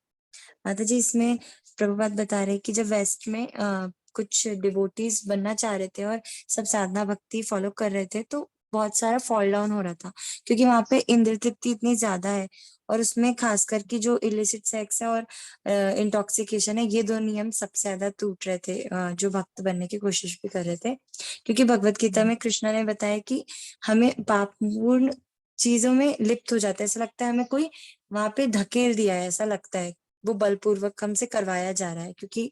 माता जी, इसमें प्रभुपाद बता रहे कि जब वेस्ट में कुछ डिवोटीज बनना चाह रहे थे और सब साधना भक्ति फॉलो कर रहे थे, तो बहुत सारा फॉल डाउन हो रहा था, क्योंकि वहां पे इंद्र तृप्ति इतनी ज्यादा है, और उसमें खास करके जो इलिसिट सेक्स है और इंटॉक्सिकेशन है, ये दो नियम सबसे ज्यादा टूट रहे थे, जो भक्त बनने की कोशिश भी कर रहे थे। क्योंकि भगवत गीता में कृष्णा ने बताया कि हमें पापपूर्ण चीजों में लिप्त हो जाता है, ऐसा लगता है हमें कोई वहां पे धकेल दिया है, ऐसा लगता है वो बलपूर्वक हमसे करवाया जा रहा है, क्योंकि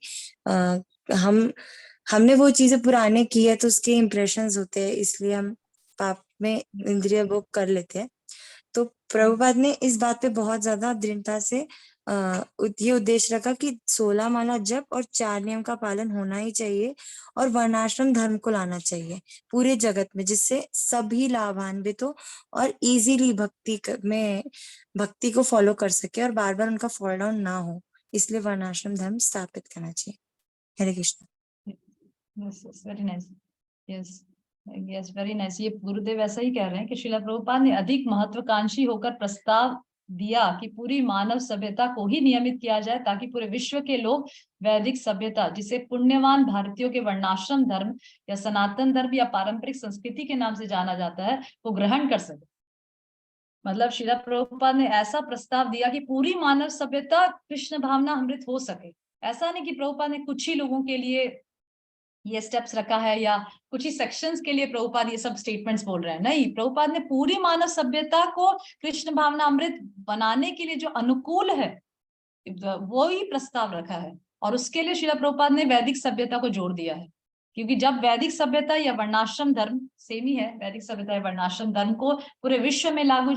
हमने वो चीजें पुराने की है तो उसके इम्प्रेशंस होते हैं, इसलिए हम पाप में इंद्रिय भोग कर लेते हैं। तो प्रभुपाद ने इस बात पे बहुत ज्यादा दृढ़ता से ये उद्देश्य रखा कि 16 माला जप और 4 नियम का पालन होना ही चाहिए, और वर्णाश्रम धर्म को लाना चाहिए पूरे जगत में, जिससे सभी लाभान्वित हो और इजीली भक्ति को फॉलो कर सके और बार बार उनका फॉल डाउन ना हो। इसलिए वर्णाश्रम धर्म स्थापित करना चाहिए। हरे Krishna. Yes, very nice. Yes, yes, very nice. ये गुरुदेव ऐसा ही कह रहे हैं कि श्रीला प्रभुपाद ने अधिक महत्वाकांक्षी होकर प्रस्ताव दिया कि पूरी मानव सभ्यता को ही नियमित किया जाए, ताकि पूरे विश्व के लोग वैदिक सभ्यता, जिसे पुण्यवान भारतीयों के वर्णाश्रम धर्म या सनातन धर्म या पारंपरिक संस्कृति के नाम से जाना जाता है, वो ग्रहण कर सके। मतलब श्रीला प्रभुपाद ने ऐसा प्रस्ताव दिया कि पूरी मानव सभ्यता कृष्ण भावना अमृत हो सके। ऐसा नहीं कि प्रभुपाद ने कुछ ही लोगों के लिए ये स्टेप्स रखा है या कुछ ही सेक्शंस के लिए प्रभुपाद ये सब स्टेटमेंट्स बोल रहे हैं। नहीं, प्रभुपाद ने पूरी मानव सभ्यता को कृष्ण भावना अमृत बनाने के लिए जो अनुकूल है वो ही प्रस्ताव रखा है, और उसके लिए श्रीला प्रभुपाद ने वैदिक सभ्यता को जोड़ दिया है। क्योंकि जब वैदिक सभ्यता या वर्णाश्रम धर्म सेम ही है, वैदिक सभ्यता या वर्णाश्रम धर्म को पूरे विश्व में लागू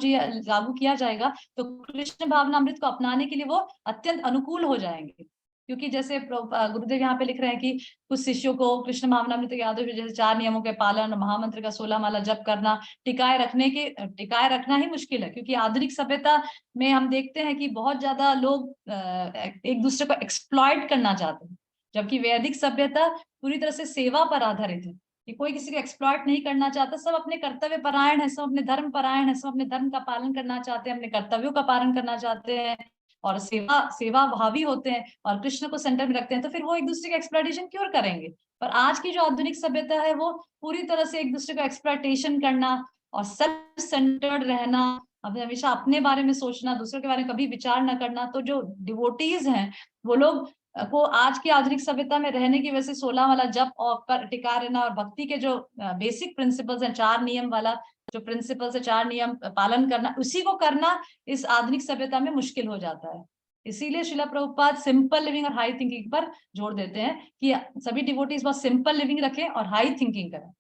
किया जाएगा, तो कृष्ण भावना अमृत को अपनाने के लिए वो अत्यंत अनुकूल हो जाएंगे। क्योंकि जैसे गुरुदेव यहाँ पे लिख रहे हैं कि कुछ शिष्यों को कृष्ण भावनामृत याद हो, जैसे 4 नियमों के पालन, महामंत्र का 16 माला जप करना, टिकाए रखना ही मुश्किल है। क्योंकि आधुनिक सभ्यता में हम देखते हैं कि बहुत ज्यादा लोग एक दूसरे को एक्सप्लॉइट करना चाहते हैं, जबकि वैदिक सभ्यता पूरी तरह से सेवा पर आधारित है कि कोई किसी को एक्सप्लॉइट नहीं करना चाहता। सब अपने कर्तव्य परायण है, सब अपने धर्म परायण है, सब अपने धर्म का पालन करना चाहते हैं, अपने कर्तव्यों का पालन करना चाहते हैं, और सेवा भावी होते हैं और कृष्ण को सेंटर में रखते हैं। तो फिर वो एक दूसरे का एक्सप्लॉइटेशन क्यों करेंगे? पर आज की जो आधुनिक सभ्यता है वो पूरी तरह से एक दूसरे का एक्सप्लॉइटेशन करना और सेल्फ सेंटर्ड रहना, हमेशा अपने बारे में सोचना, दूसरों के बारे में कभी विचार न करना। तो जो डिवोटीज हैं वो लोग को आज की आधुनिक सभ्यता में रहने की वजह से 16 वाला जप और टिका रहना और भक्ति के जो बेसिक प्रिंसिपल्स हैं, 4 नियम वाला जो प्रिंसिपल्स है, 4 नियम पालन करना, उसी को करना इस आधुनिक सभ्यता में मुश्किल हो जाता है। इसीलिए श्रीला प्रभुपाद सिंपल लिविंग और हाई थिंकिंग पर जोर देते हैं कि सभी डिवोटीज बहुत सिंपल लिविंग रखें और हाई थिंकिंग करें।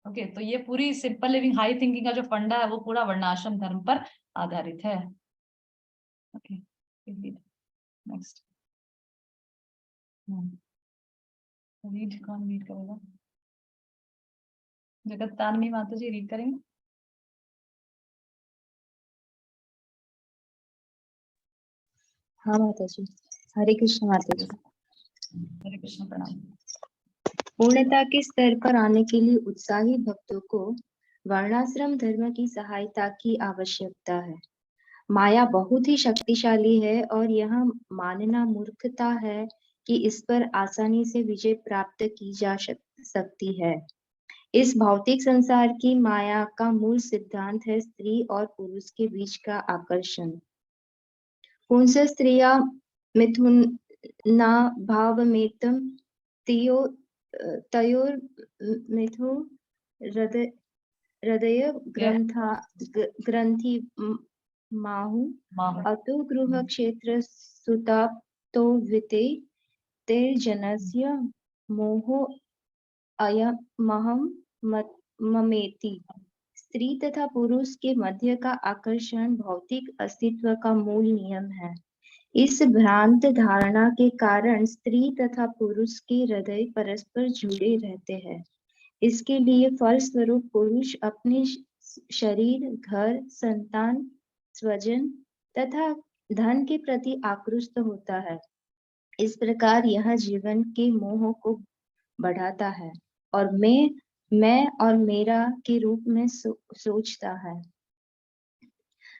ओके, तो ये पूरी सिंपल लिविंग हाई थिंकिंग का जो फंडा है वो पूरा वर्णाश्रम धर्म पर आधारित है। ओके, नेक्स्ट रीड कौन रीड करेगा? जगत तारणी माता जी रीड करेंगे। हाँ माता जी। हरे कृष्ण माता जी। हरे कृष्ण, प्रणाम। पूर्णता के स्तर पर आने के लिए उत्साही भक्तों को वर्णाश्रम धर्म की सहायता की आवश्यकता है। माया बहुत ही शक्तिशाली है और यह मानना मूर्खता है कि इस पर आसानी से विजय प्राप्त की जा सकती है। इस भौतिक संसार की माया का मूल सिद्धांत है स्त्री और पुरुष के बीच का आकर्षण। पुंस स्त्रिया मिथुना भावमेतम तयोर्मिथु हृदय ग्रंथि माहु अतो गृह क्षेत्र सुताप्तो विते तेर्जनस्य मोहो अयमहं ममेति। स्त्री तथा पुरुष के मध्य का आकर्षण भौतिक अस्तित्व का मूल नियम है। इस भ्रांत धारणा के कारण स्त्री तथा पुरुष के हृदय परस्पर जुड़े रहते हैं। इसके लिए फलस्वरूप पुरुष अपने शरीर, घर, संतान, स्वजन तथा धन के प्रति आकृष्ट होता है। इस प्रकार यह जीवन के मोह को बढ़ाता है और मैं और मेरा के रूप में सोचता है।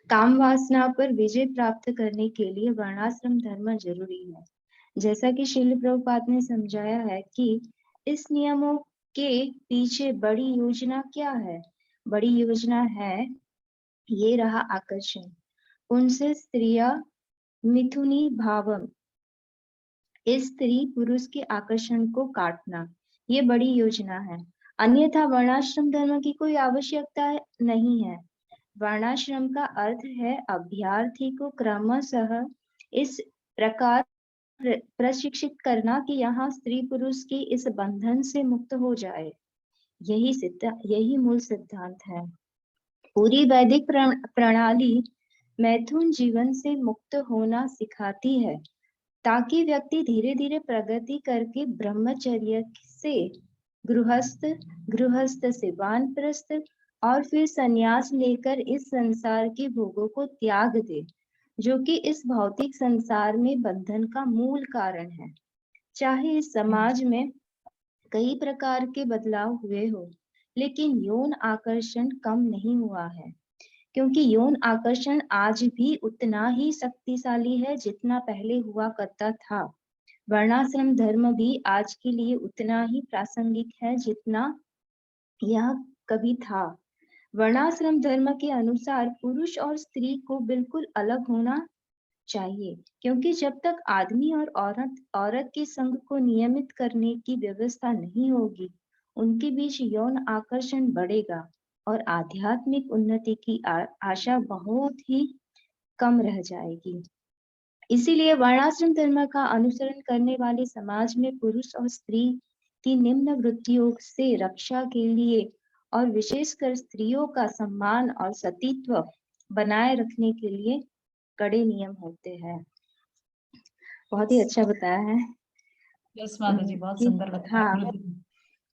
काम वासना पर विजय प्राप्त करने के लिए वर्णाश्रम धर्म जरूरी है। जैसा कि श्रील प्रभुपाद ने समझाया है कि इस नियमों के पीछे बड़ी योजना क्या है। बड़ी योजना है ये रहा आकर्षण, उनसे स्त्रिया मिथुनी भावम, इस स्त्री पुरुष के आकर्षण को काटना, ये बड़ी योजना है। अन्यथा वर्णाश्रम धर्म की कोई आवश्यकता नहीं है। वर्णाश्रम का अर्थ है अभ्यर्थी को क्रमशः इस प्रकार प्रशिक्षित करना कि यहाँ स्त्री पुरुष के इस बंधन से मुक्त हो जाए। यही मूल सिद्धांत है। पूरी वैदिक प्रणाली मैथुन जीवन से मुक्त होना सिखाती है, ताकि व्यक्ति धीरे धीरे प्रगति करके ब्रह्मचर्य से गृहस्थ, गृहस्थ से वानप्रस्थ और फिर संन्यास लेकर इस संसार के भोगों को त्याग दे, जो कि इस भौतिक संसार में बंधन का मूल कारण है। चाहे इस समाज में कई प्रकार के बदलाव हुए हो, लेकिन यौन आकर्षण कम नहीं हुआ है, क्योंकि यौन आकर्षण आज भी उतना ही शक्तिशाली है जितना पहले हुआ करता था। वर्णाश्रम धर्म भी आज के लिए उतना ही प्रासंगिक है जितना यह कभी था। वर्णाश्रम धर्म के अनुसार पुरुष और स्त्री को बिल्कुल अलग होना चाहिए, क्योंकि जब तक आदमी और औरत के संग को नियमित करने की व्यवस्था नहीं होगी, उनके बीच यौन आकर्षण बढ़ेगा और आध्यात्मिक उन्नति की आशा बहुत ही कम रह जाएगी। इसीलिए वर्णाश्रम धर्म का अनुसरण करने वाले समाज में पुरुष और स्त्री की निम्न वृत्तियों से रक्षा के लिए और विशेषकर स्त्रियों का सम्मान और सतीत्व बनाए रखने के लिए कड़े नियम होते हैं। बहुत ही अच्छा बताया है। यस माता जी, बहुत कि- सुंदर बताया। हाँ,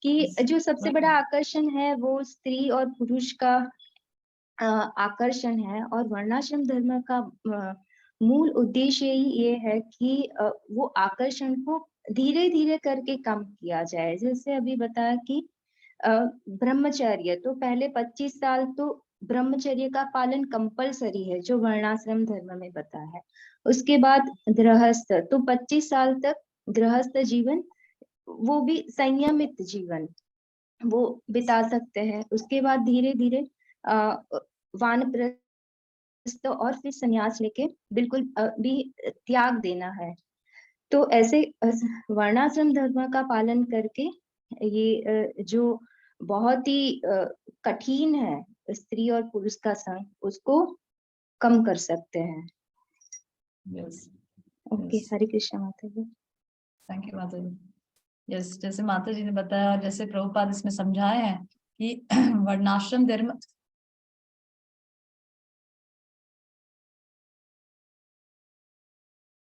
कि जो सबसे बड़ा आकर्षण है वो स्त्री और पुरुष का आकर्षण है, और वर्णाश्रम धर्म का मूल उद्देश्य ही ये है कि वो आकर्षण को धीरे धीरे करके कम किया जाए। जैसे अभी बताया कि ब्रह्मचर्य, तो पहले 25 साल तो ब्रह्मचर्य का पालन कंपलसरी है, जो वर्णाश्रम धर्म में बताया है। उसके बाद गृहस्थ, तो 25 साल तक गृहस्थ जीवन, वो भी संयमित जीवन वो बिता सकते हैं। उसके बाद धीरे धीरे वानप्रस्थ और फिर संन्यास लेके बिल्कुल भी त्याग देना है। तो ऐसे वर्णाश्रम धर्म का पालन करके ये जो बहुत ही कठिन है स्त्री और पुरुष का संग, उसको कम कर सकते हैं। यस, ओके, हरे कृष्णा माता जी। थैंक यू माता जी। यस, जैसे माता जी ने बताया और जैसे प्रभुपाद इसमें समझाए हैं कि वर्णाश्रम धर्म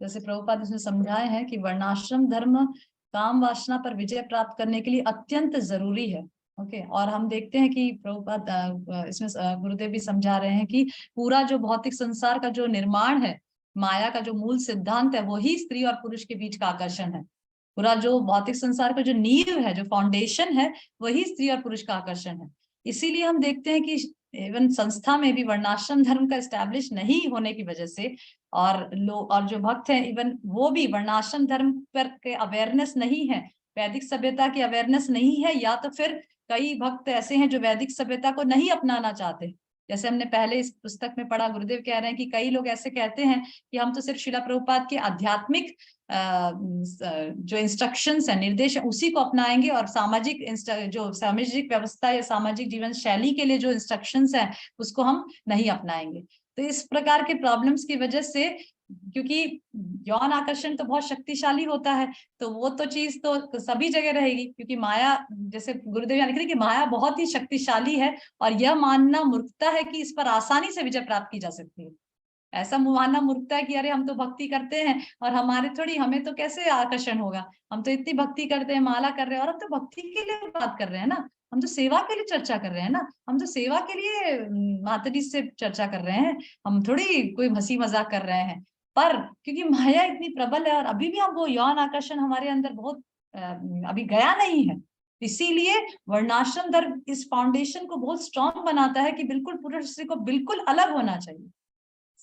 जैसे प्रभुपाद इसमें समझाए हैं कि वर्णाश्रम धर्म काम वासना पर विजय प्राप्त करने के लिए अत्यंत जरूरी है। ओके, और हम देखते हैं कि प्रभुपाद इसमें गुरुदेव भी समझा रहे हैं कि पूरा जो भौतिक संसार का जो निर्माण है, माया का जो मूल सिद्धांत है, वही स्त्री और पुरुष के बीच का आकर्षण है। पूरा जो भौतिक संसार का जो नींव है, जो फाउंडेशन है, वही स्त्री और पुरुष का आकर्षण है। इसीलिए हम देखते हैं कि इवन संस्था में भी वर्णाश्रम धर्म का एस्टैब्लिश नहीं होने की वजह से और लोग और जो भक्त हैं इवन वो भी वर्णाश्रम धर्म पर के अवेयरनेस नहीं है, वैदिक सभ्यता की अवेयरनेस नहीं है, या तो फिर कई भक्त ऐसे हैं जो वैदिक सभ्यता को नहीं अपनाना चाहते। जैसे हमने पहले इस पुस्तक में पढ़ा, गुरुदेव कह रहे हैं कि कई लोग ऐसे कहते हैं कि हम तो सिर्फ शिला प्रभुपाद के आध्यात्मिक जो इंस्ट्रक्शंस है, निर्देश है, उसी को अपनाएंगे, और सामाजिक जो सामाजिक व्यवस्था या सामाजिक जीवन शैली के लिए जो इंस्ट्रक्शंस है उसको हम नहीं अपनाएंगे। तो इस प्रकार के प्रॉब्लम्स की वजह से, क्योंकि यौन आकर्षण तो बहुत शक्तिशाली होता है, तो वो तो चीज तो सभी जगह रहेगी, क्योंकि माया, जैसे गुरुदेव यहाँ लिख रहे हैं कि माया बहुत ही शक्तिशाली है, और यह मानना मूर्खता है कि इस पर आसानी से विजय प्राप्त की जा सकती है। ऐसा मानना मूर्खता है कि अरे हम तो भक्ति करते हैं और हमें तो कैसे आकर्षण होगा, हम तो इतनी भक्ति करते हैं, माला कर रहे हैं, और हम तो भक्ति के लिए बात कर रहे हैं ना, हम तो सेवा के लिए चर्चा कर रहे हैं ना, हम तो सेवा के लिए माता जी से चर्चा कर रहे हैं, हम थोड़ी कोई हंसी मजाक कर रहे हैं। पर क्योंकि माया इतनी प्रबल है और अभी भी हम वो यौन आकर्षण हमारे अंदर बहुत अभी गया नहीं है, इसीलिए वर्णाश्रम धर्म इस फाउंडेशन को बहुत स्ट्रांग बनाता है कि बिल्कुल पुरुष स्त्री को बिल्कुल अलग होना चाहिए।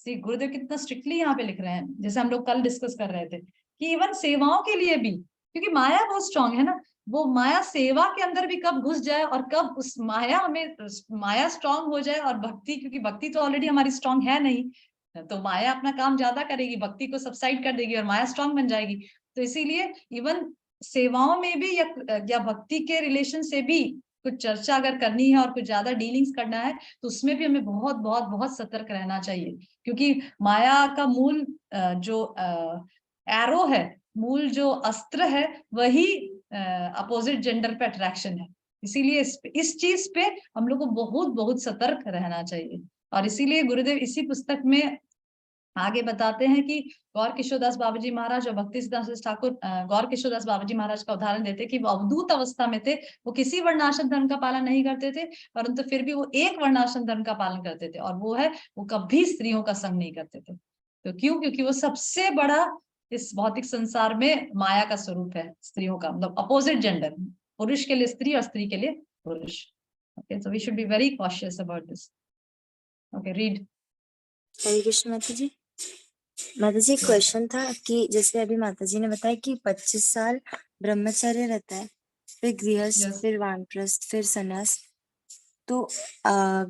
सी गुरुदेव कितना स्ट्रिक्टली यहाँ पे लिख रहे हैं, जैसे हम लोग कल डिस्कस कर रहे थे कि इवन सेवाओं के लिए भी, क्योंकि माया बहुत स्ट्रांग है ना, वो माया सेवा के अंदर भी कब घुस जाए और कब उस माया हमें, माया स्ट्रांग हो जाए और भक्ति, क्योंकि भक्ति तो ऑलरेडी हमारी स्ट्रांग है नहीं, तो माया अपना काम ज्यादा करेगी, भक्ति को सबसाइड कर देगी और माया स्ट्रांग बन जाएगी। तो इसीलिए इवन सेवाओं में भी या भक्ति के रिलेशन से भी कुछ चर्चा अगर करनी है और कुछ ज्यादा डीलिंग्स करना है तो उसमें भी हमें बहुत बहुत बहुत सतर्क रहना चाहिए, क्योंकि माया का मूल जो एरो है, मूल जो अस्त्र है, वही अपोजिट जेंडर पे अट्रैक्शन है। इसीलिए इस चीज पे हम लोग को बहुत बहुत सतर्क रहना चाहिए। और इसीलिए गुरुदेव इसी पुस्तक में आगे बताते हैं कि गौर किशोरदास बाबा जी महाराज और भक्ति सिद्धांत ठाकुर गौर किशोरदास बाबा जी महाराज का उदाहरण देते कि वो अवधूत अवस्था में थे, वो किसी वर्णाश्रम धर्म का पालन नहीं करते थे, परंतु फिर भी वो एक वर्णाश्रम धर्म का पालन करते थे, और वो है वो कभी स्त्रियों का संग नहीं करते थे। तो क्यों? क्योंकि वो सबसे बड़ा इस भौतिक संसार में माया का स्वरूप है स्त्रियों का, मतलब अपोजिट जेंडर, पुरुष के लिए स्त्री और स्त्री के लिए पुरुष। Okay, so we should be very cautious about this. Okay, read. Hare Krishna माता जी। माता जी, क्वेश्चन था कि जैसे अभी माता जी ने बताया कि 25 साल ब्रह्मचर्य रहता है, फिर गृहस्थ, Yes. फिर वानप्रस्थ, फिर सन्यास, तो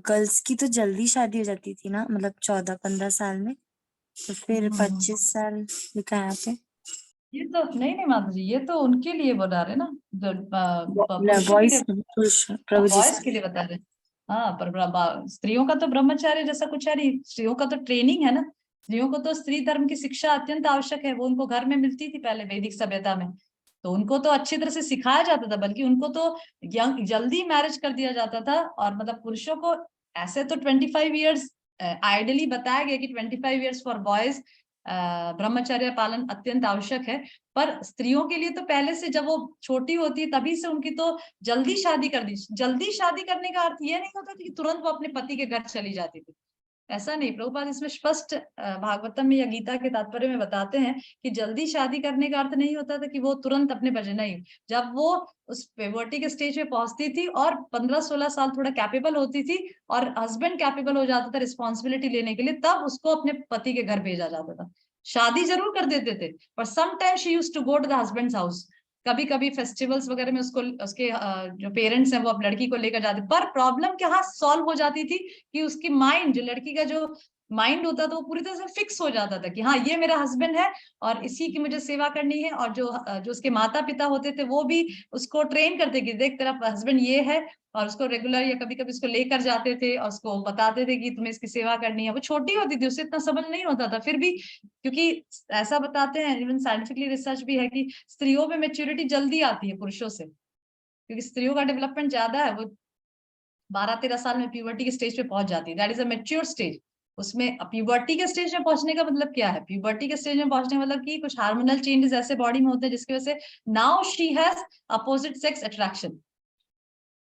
गर्ल्स की तो जल्दी शादी हो जाती थी ना, मतलब 14-15 साल में, तो फिर 25 साल लिखा है यहाँ पे। ये तो नहीं माता जी, ये तो उनके लिए बता रहे ना, पुरुषों के लिए, प्रभु जी बॉयज के लिए बता रहे। हाँ, पर स्त्रियों का तो ब्रह्मचार्य जैसा कुछ है नहीं, स्त्रियों का तो ट्रेनिंग है ना, स्त्रियों को तो स्त्री धर्म की शिक्षा अत्यंत आवश्यक है, वो उनको घर में मिलती थी पहले वैदिक सभ्यता में, तो उनको तो अच्छी तरह से सिखाया जाता था, बल्कि उनको तो जल्दी मैरिज कर दिया जाता था। और मतलब पुरुषों को ऐसे तो 25 ईयर्स आइडियली बताया गया कि 25 ईयर्स फॉर बॉयज ब्रह्मचर्य पालन अत्यंत आवश्यक है, पर स्त्रियों के लिए तो पहले से, जब वो छोटी होती है तभी से उनकी तो जल्दी शादी कर दी। जल्दी शादी करने का अर्थ ये नहीं होता कि तुरंत वो अपने पति के घर चली जाती थी, ऐसा नहीं। प्रभुपाद इसमें स्पष्ट भागवतम में या गीता के तात्पर्य में बताते हैं कि जल्दी शादी करने का अर्थ नहीं होता था कि वो तुरंत अपने बजे, नहीं, जब वो उस प्यूबर्टी के स्टेज पे पहुंचती थी और 15-16 साल थोड़ा कैपेबल होती थी और हस्बैंड कैपेबल हो जाता था रिस्पॉन्सिबिलिटी लेने के लिए, तब उसको अपने पति के घर भेजा जाता था। शादी जरूर कर देते थे, पर some time she used to go to the husband's house, कभी कभी फेस्टिवल्स वगैरह में उसको, उसके जो पेरेंट्स हैं वो अब लड़की को लेकर जाते, पर प्रॉब्लम क्या सॉल्व हो जाती थी कि उसकी माइंड, जो लड़की का जो माइंड होता था वो पूरी तरह से फिक्स हो जाता था कि हाँ ये मेरा हस्बैंड है और इसी की मुझे सेवा करनी है। और जो उसके माता पिता होते थे वो भी उसको ट्रेन करते कि देख तेरा हस्बैंड ये है, और उसको रेगुलर या कभी कभी उसको लेकर जाते थे और उसको बताते थे कि तुम्हें इसकी सेवा करनी है। वो छोटी होती थी, उससे इतना समझ नहीं होता था, फिर भी, क्योंकि ऐसा बताते हैं, इवन साइंटिफिकली रिसर्च भी है कि स्त्रियों में मेच्योरिटी जल्दी आती है पुरुषों से, क्योंकि स्त्रियों का डेवलपमेंट ज्यादा है, वो 12-13 साल में प्यूबर्टी के स्टेज पे पहुंच जाती है, that is a mature stage. उसमें प्यूबर्टी के स्टेज में पहुंचने का मतलब क्या है? प्यूबर्टी के स्टेज में पहुंचने का मतलब कि कुछ हार्मोनल चेंजेस ऐसे बॉडी में होते हैं जिसकी वजह से now she has opposite sex attraction.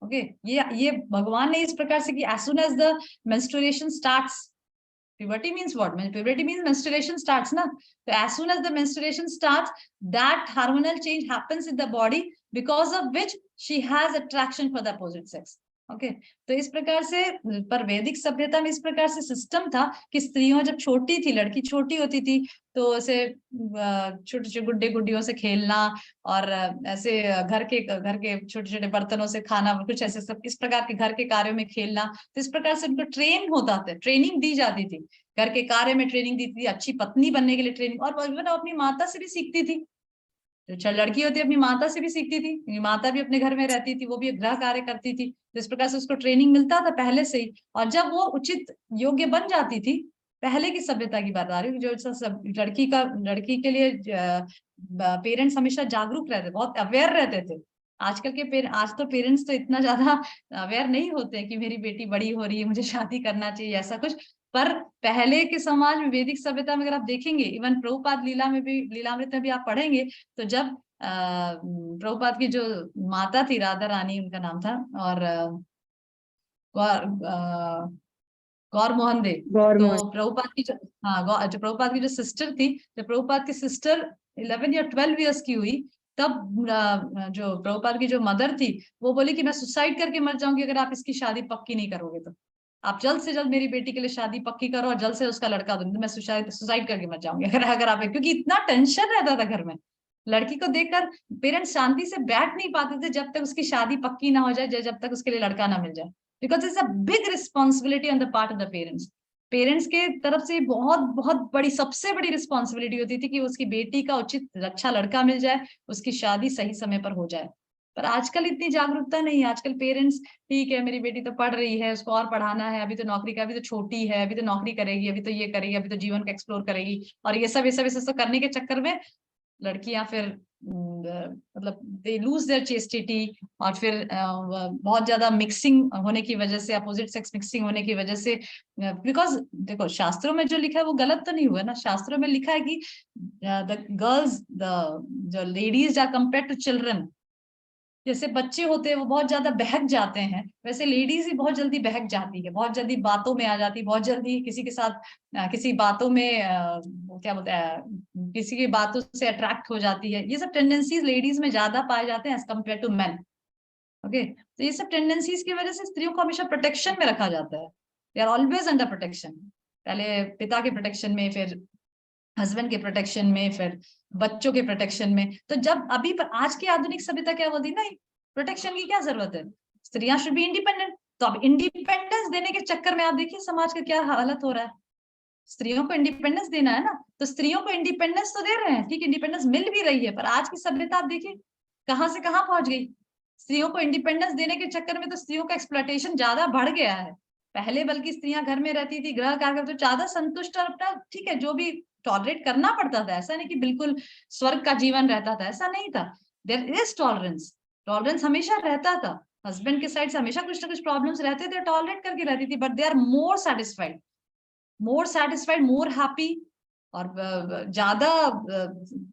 Okay, ये भगवान ने इस प्रकार से कि as soon as the menstruation starts, puberty means what? Puberty means menstruation starts na, so as soon as the menstruation starts, that hormonal change happens in the body, because of which she has attraction for the opposite sex. Okay, तो इस प्रकार से, पर वैदिक सभ्यता में इस प्रकार से सिस्टम था कि स्त्रियों जब छोटी थी, लड़की छोटी होती थी, तो ऐसे छोटे छोटे गुड्डे गुड्डियों से खेलना और ऐसे घर के छोटे छोटे बर्तनों से खाना, कुछ ऐसे सब इस प्रकार के घर के कार्यों में खेलना, तो इस प्रकार से उनको ट्रेन होता था, ट्रेनिंग दी जाती थी, घर के कार्य में ट्रेनिंग दी थी, अच्छी पत्नी बनने के लिए ट्रेनिंग, और अपनी माता से भी सीखती थी। जो लड़की होती है अपनी माता से भी सीखती थी, माता भी अपने घर में रहती थी, वो भी गृह कार्य करती थी, तो इस प्रकार से उसको ट्रेनिंग मिलता था पहले से ही। और जब वो उचित योग्य बन जाती थी, पहले की सभ्यता की बात आ रही है, जो लड़की के लिए पेरेंट्स हमेशा जागरूक रहते, बहुत अवेयर रहते थे। आजकल के आज तो पेरेंट्स तो इतना ज्यादा अवेयर नहीं होते कि मेरी बेटी बड़ी हो रही है, मुझे शादी करना चाहिए, ऐसा कुछ। पर पहले के समाज में, वैदिक सभ्यता में अगर आप देखेंगे, इवन प्रभुपाद लीलामृत में भी आप पढ़ेंगे, तो जब प्रभुपाद की जो माता थी, राधा रानी उनका नाम था, और गौर मोहन दे, तो प्रभुपाद की जो, हाँ, जो प्रभुपाद की जो सिस्टर थी, जब प्रभुपाद की सिस्टर 11 या 12 ईयर्स की हुई, तब जो प्रभुपाद की जो मदर थी, वो बोली कि मैं सुसाइड करके मर जाऊंगी अगर आप इसकी शादी पक्की नहीं करोगे तो। आप जल्द से जल्द मेरी बेटी के लिए शादी पक्की करो और जल्द से उसका लड़का दो, मैं सुसाइड करके मर जाऊंगी अगर आप, क्योंकि इतना टेंशन रहता था घर में। लड़की को देखकर पेरेंट्स शांति से बैठ नहीं पाते थे जब तक उसकी शादी पक्की ना हो जाए, जब तक उसके लिए लड़का ना मिल जाए, because it's a big responsibility on the part of the parents. Parents के तरफ से बहुत बहुत बड़ी, सबसे बड़ी रिस्पॉन्सिबिलिटी होती थी कि उसकी बेटी का उचित अच्छा लड़का मिल जाए, उसकी शादी सही समय पर हो जाए। पर आजकल इतनी जागरूकता नहीं है। आजकल पेरेंट्स, ठीक है मेरी बेटी तो पढ़ रही है, उसको और पढ़ाना है, अभी तो नौकरी का, अभी तो छोटी है, अभी तो नौकरी करेगी, अभी तो ये करेगी, अभी तो जीवन को एक्सप्लोर करेगी, और ये सब करने के चक्कर में लड़कियां फिर मतलब दे लूज देयर चेस्टिटी, और फिर बहुत ज्यादा मिक्सिंग होने की वजह से, अपोजिट सेक्स मिक्सिंग होने की वजह से, बिकॉज देखो शास्त्रों में जो लिखा है वो गलत तो नहीं हुआ ना। शास्त्रों में लिखा है कि द गर्ल्स, द जो ladies are compare to children. जैसे बच्चे होते हैं वो बहुत ज्यादा बहक जाते हैं, वैसे लेडीज भी बहुत जल्दी बहक जाती है, बहुत जल्दी बातों में आ जाती है, बहुत जल्दी किसी के साथ किसी बातों में वो क्या बोलते हैं, किसी की बातों से अट्रैक्ट हो जाती है। ये सब टेंडेंसीज लेडीज में ज्यादा पाए जाते हैं as compare to man. Okay, तो ये सब टेंडेंसीज की वजह से स्त्रियों को हमेशा प्रोटेक्शन में रखा जाता है। They are always under protection, पहले पिता के प्रोटेक्शन में, फिर हस्बैंड के प्रोटेक्शन में, फिर बच्चों के प्रोटेक्शन में। तो जब अभी पर आज की आधुनिक सभ्यता क्या बोलती है, नहीं प्रोटेक्शन की क्या जरूरत है, स्त्रियां शुड बी इंडिपेंडेंट। तो अब इंडिपेंडेंस देने के चक्कर में आप देखिए समाज का क्या हालत हो रहा है। स्त्रियों को इंडिपेंडेंस देना है ना, तो स्त्रियों को इंडिपेंडेंस तो दे रहे हैं, ठीक, इंडिपेंडेंस मिल भी रही है, पर आज की सभ्यता आप देखिए कहां से कहां पहुंच गई। स्त्रियों को इंडिपेंडेंस देने के चक्कर में तो स्त्रियों का एक्सप्लॉयटेशन ज्यादा बढ़ गया है। पहले बल्कि स्त्रियां घर में रहती थी, गृह कार्य तो ज्यादा संतुष्ट और अपना ठीक है जो भी टॉलरेट करना पड़ता था, ऐसा नहीं कि बिल्कुल स्वर्ग का जीवन रहता था, ऐसा नहीं था। देयर इज टॉलरेंस, टॉलरेंस हमेशा रहता था। हस्बैंड के साइड से हमेशा कुछ ना कुछ प्रॉब्लम्स रहते थे, टॉलरेट करके रहती थी, but they are more satisfied, more happy, और ज्यादा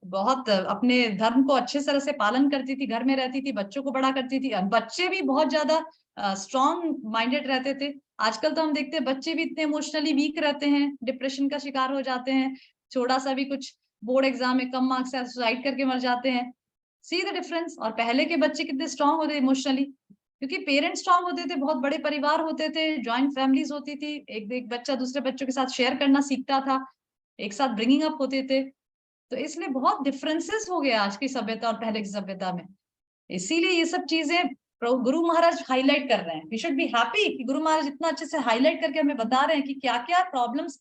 बहुत अपने धर्म को अच्छे तरह से पालन करती थी, घर में रहती थी, बच्चों को बड़ा करती थी, बच्चे भी बहुत ज्यादा स्ट्रॉन्ग माइंडेड रहते थे। आजकल तो हम देखते हैं बच्चे भी इतने इमोशनली वीक रहते हैं, डिप्रेशन का शिकार हो जाते हैं, थोड़ा सा भी कुछ बोर्ड एग्जाम में कम मार्क्स से सुसाइड करके मर जाते हैं। See the difference. और पहले के बच्चे कितने स्ट्रांग होते इमोशनली, क्योंकि पेरेंट्स स्ट्रांग होते थे, बहुत बड़े परिवार होते थे, ज्वाइंट फैमिलीज होती थी, एक बच्चा दूसरे बच्चों के साथ शेयर करना सीखता था, एक साथ ब्रिंगिंग अप होते थे। तो इसलिए बहुत डिफरेंसेस हो गया आज की सभ्यता और पहले की सभ्यता में। इसीलिए ये सब चीजें गुरु महाराज हाईलाइट कर रहे हैं। वी शुड बी हैप्पी कि गुरु महाराज इतना अच्छे से हाईलाइट करके हमें बता रहे हैं कि क्या क्या प्रॉब्लम्स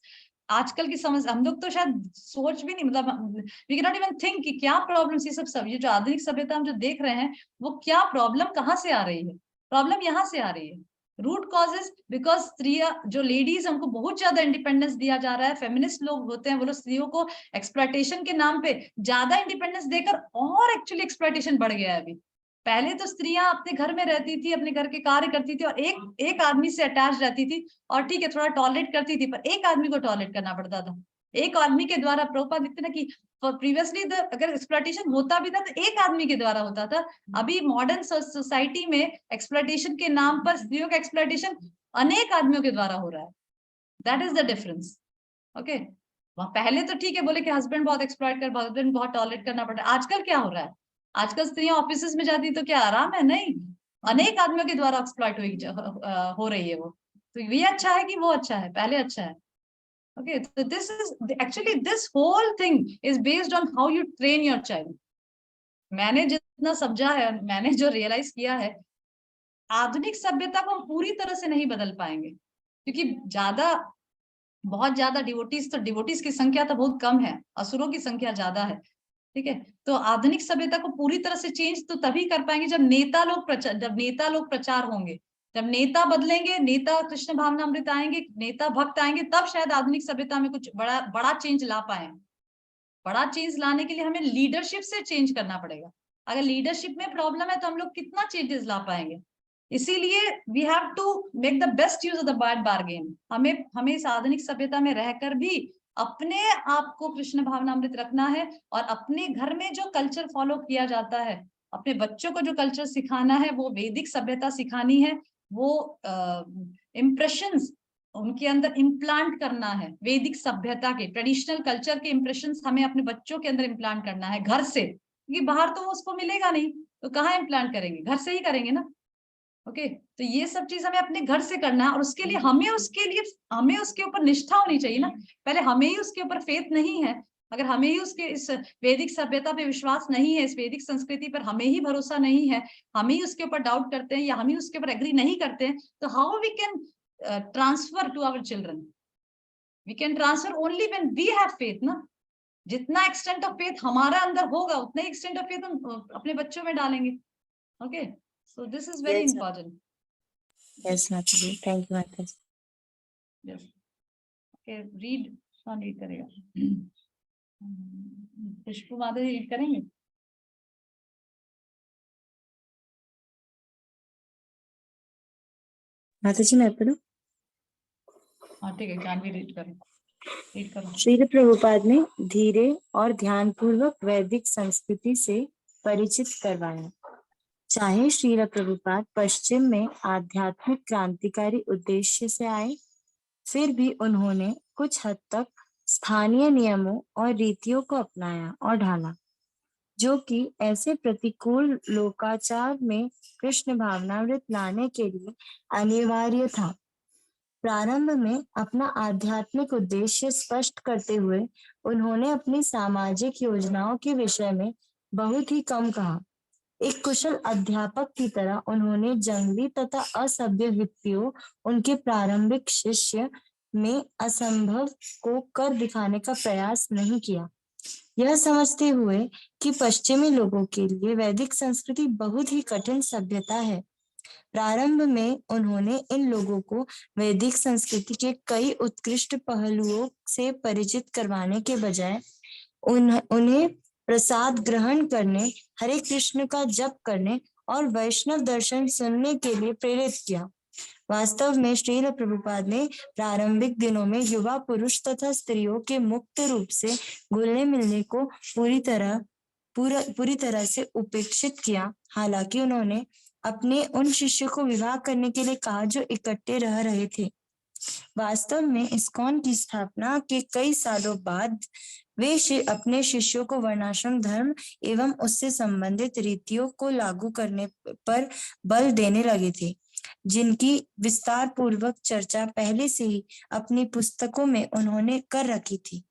आजकल की समझ, हम लोग तो शायद सोच भी नहीं, मतलब we can not even think कि क्या प्रॉब्लम्स, ये जो आधुनिक सभ्यता हम जो देख रहे हैं वो क्या प्रॉब्लम कहाँ से आ रही है। प्रॉब्लम यहाँ से आ रही है, रूट कॉजेज, बिकॉज स्त्रियां जो लेडीज, हमको बहुत ज्यादा इंडिपेंडेंस दिया जा रहा है। फेमिनिस्ट लोग होते हैं वो लोग स्त्रियों को एक्सप्लॉयटेशन के नाम पे ज्यादा इंडिपेंडेंस देकर और एक्चुअली एक्सप्लॉयटेशन बढ़ गया है अभी। पहले तो स्त्रियां अपने घर में रहती थी, अपने घर के कार्य करती थी और एक आदमी से अटैच रहती थी, और ठीक है थोड़ा टॉलरेट करती थी, पर एक आदमी को टॉलरेट करना पड़ता था। एक आदमी के द्वारा, प्रभुपाद लिखते ना कि प्रीवियसली अगर एक्सप्लॉयटेशन होता भी था तो एक आदमी के द्वारा होता था। अभी मॉडर्न सोसाइटी में एक्सप्लॉयटेशन के नाम पर स्त्रियों का एक्सप्लॉयटेशन अनेक आदमियों के द्वारा हो रहा है। That is the difference. Okay, पहले तो ठीक है बोले कि हस्बैंड बहुत एक्सप्लॉयट कर, हस्बैंड बहुत टॉलरेट करना पड़ता है। आजकल क्या हो रहा है, आजकल स्त्रियां ऑफिस में जाती तो क्या आराम है, नहीं, अनेक आदमियों के द्वारा एक्सप्लॉयट हो रही है वो। तो ये अच्छा है कि वो अच्छा है, पहले अच्छा है। Okay, so this is actually, this whole thing is based on how you train your child. मैंने जितना समझा है, मैंने जो रियलाइज किया है, आधुनिक सभ्यता को हम पूरी तरह से नहीं बदल पाएंगे, क्योंकि बहुत ज्यादा डिवोटीज की संख्या तो बहुत कम है, असुरों की संख्या ज्यादा है। ठीक है, तो आधुनिक सभ्यता को पूरी तरह से चेंज तो तभी कर पाएंगे जब नेता लोग प्रचार होंगे, जब नेता बदलेंगे, नेता कृष्ण भावनामृत आएंगे, नेता भक्त आएंगे, तब शायद आधुनिक सभ्यता में कुछ बड़ा चेंज ला पाए। बड़ा चेंज लाने के लिए हमें लीडरशिप से चेंज करना पड़ेगा। अगर लीडरशिप में प्रॉब्लम है तो हम लोग कितना चेंजेस ला पाएंगे। इसीलिए we have to make the best use of the bad bargain. हमें इस आधुनिक सभ्यता में रहकर भी अपने आप को कृष्ण भावनामृत रखना है, और अपने घर में जो कल्चर फॉलो किया जाता है, अपने बच्चों को जो कल्चर सिखाना है वो वैदिक सभ्यता सिखानी है, वो इम्प्रेशंस उनके अंदर इम्प्लांट करना है, वैदिक सभ्यता के ट्रेडिशनल कल्चर के इम्प्रेशंस हमें अपने बच्चों के अंदर इम्प्लांट करना है घर से, क्योंकि बाहर तो उसको मिलेगा नहीं, तो कहाँ इम्प्लांट करेंगे, घर से ही करेंगे ना। ओके, तो ये सब चीज हमें अपने घर से करना है, और उसके लिए हमें उसके ऊपर निष्ठा होनी चाहिए ना। पहले हमें ही उसके ऊपर फेथ नहीं है, अगर हमें ही उसके इस वैदिक सभ्यता पे विश्वास नहीं है, इस वैदिक संस्कृति पर हमें ही भरोसा नहीं है, हम ही उसके ऊपर डाउट करते हैं या हम ही उसके ऊपर एग्री नहीं करते हैं, तो how we can transfer to our children? We can transfer only when we have faith ना। जितना एक्सटेंट ऑफ फेथ हमारा अंदर होगा, उतना ही एक्सटेंट ऑफ फेथ हम अपने बच्चों में डालेंगे। Okay, so this is very Yes, important. yes, Mataji. Thank you, Mataji. Yes. Okay, read, कौन रीड करेगा? पुष्पू माधव रीड करेंगे? माताजी मैं पढ़ूं? हाँ ठीक है, जानवी रीड करें, रीड करो। श्रील प्रभुपाद ने धीरे और ध्यानपूर्वक वैदिक संस्कृति से परिचित करवाया। चाहे श्रील प्रभुपाद पश्चिम में आध्यात्मिक क्रांतिकारी उद्देश्य से आए, फिर भी उन्होंने कुछ हद तक स्थानीय नियमों और रीतियों को अपनाया और ढाला, जो कि ऐसे प्रतिकूल लोकाचार में कृष्ण भावनामृत लाने के लिए अनिवार्य था। प्रारंभ में अपना आध्यात्मिक उद्देश्य स्पष्ट करते हुए उन्होंने अपनी सामाजिक योजनाओं के विषय में बहुत ही कम कहा। एक कुशल अध्यापक की तरह उन्होंने जंगली तथा असभ्य व्यक्तियों, उनके प्रारंभिक शिष्य में असंभव को कर दिखाने का प्रयास नहीं किया। यह समझते हुए कि पश्चिमी लोगों के लिए वैदिक संस्कृति बहुत ही कठिन सभ्यता है, प्रारंभ में उन्होंने इन लोगों को वैदिक संस्कृति के कई उत्कृष्ट पहलुओं से परिचित करवाने के बजाय उन्हें प्रसाद ग्रहण करने, हरे कृष्ण का जप करने और वैष्णव दर्शन सुनने के लिए प्रेरित किया। वास्तव में श्रील प्रभुपाद ने प्रारंभिक दिनों में युवा पुरुष तथा स्त्रियों के मुक्त रूप से घुलने मिलने को पूरी तरह से उपेक्षित किया। हालांकि उन्होंने अपने उन शिष्यों को विवाह करने के लिए कहा जो इकट्ठे रह रहे थे। वास्तव में इस्कॉन की स्थापना के कई सालों बाद वे अपने शिष्यों को वर्णाश्रम धर्म एवं उससे संबंधित रीतियों को लागू करने पर बल देने लगे थे, जिनकी विस्तार पूर्वक चर्चा पहले से ही अपनी पुस्तकों में उन्होंने कर रखी थी।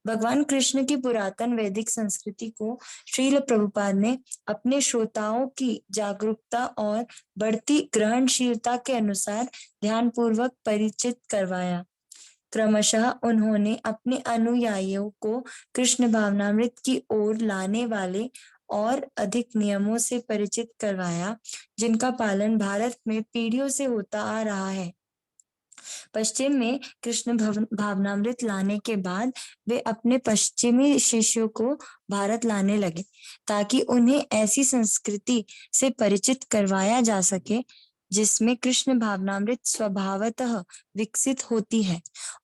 भगवान कृष्ण की पुरातन वैदिक संस्कृति को श्रील प्रभुपाद ने अपने श्रोताओं की जागरूकता और बढ़ती ग्रहणशीलता के अनुसार ध्यानपूर्वक परिचित करवाया। क्रमशः उन्होंने अपने अनुयायियों को कृष्ण भावनामृत की ओर लाने वाले और अधिक नियमों से परिचित करवाया, जिनका पालन भारत में पीढ़ियों से होता आ रहा है। पश्चिम में कृष्ण भावनामृत लाने के बाद वे अपने पश्चिमी शिष्यों को भारत लाने लगे, ताकि उन्हें ऐसी संस्कृति से परिचित करवाया जा सके जिसमें कृष्ण भावनामृत स्वभावतः विकसित होती है,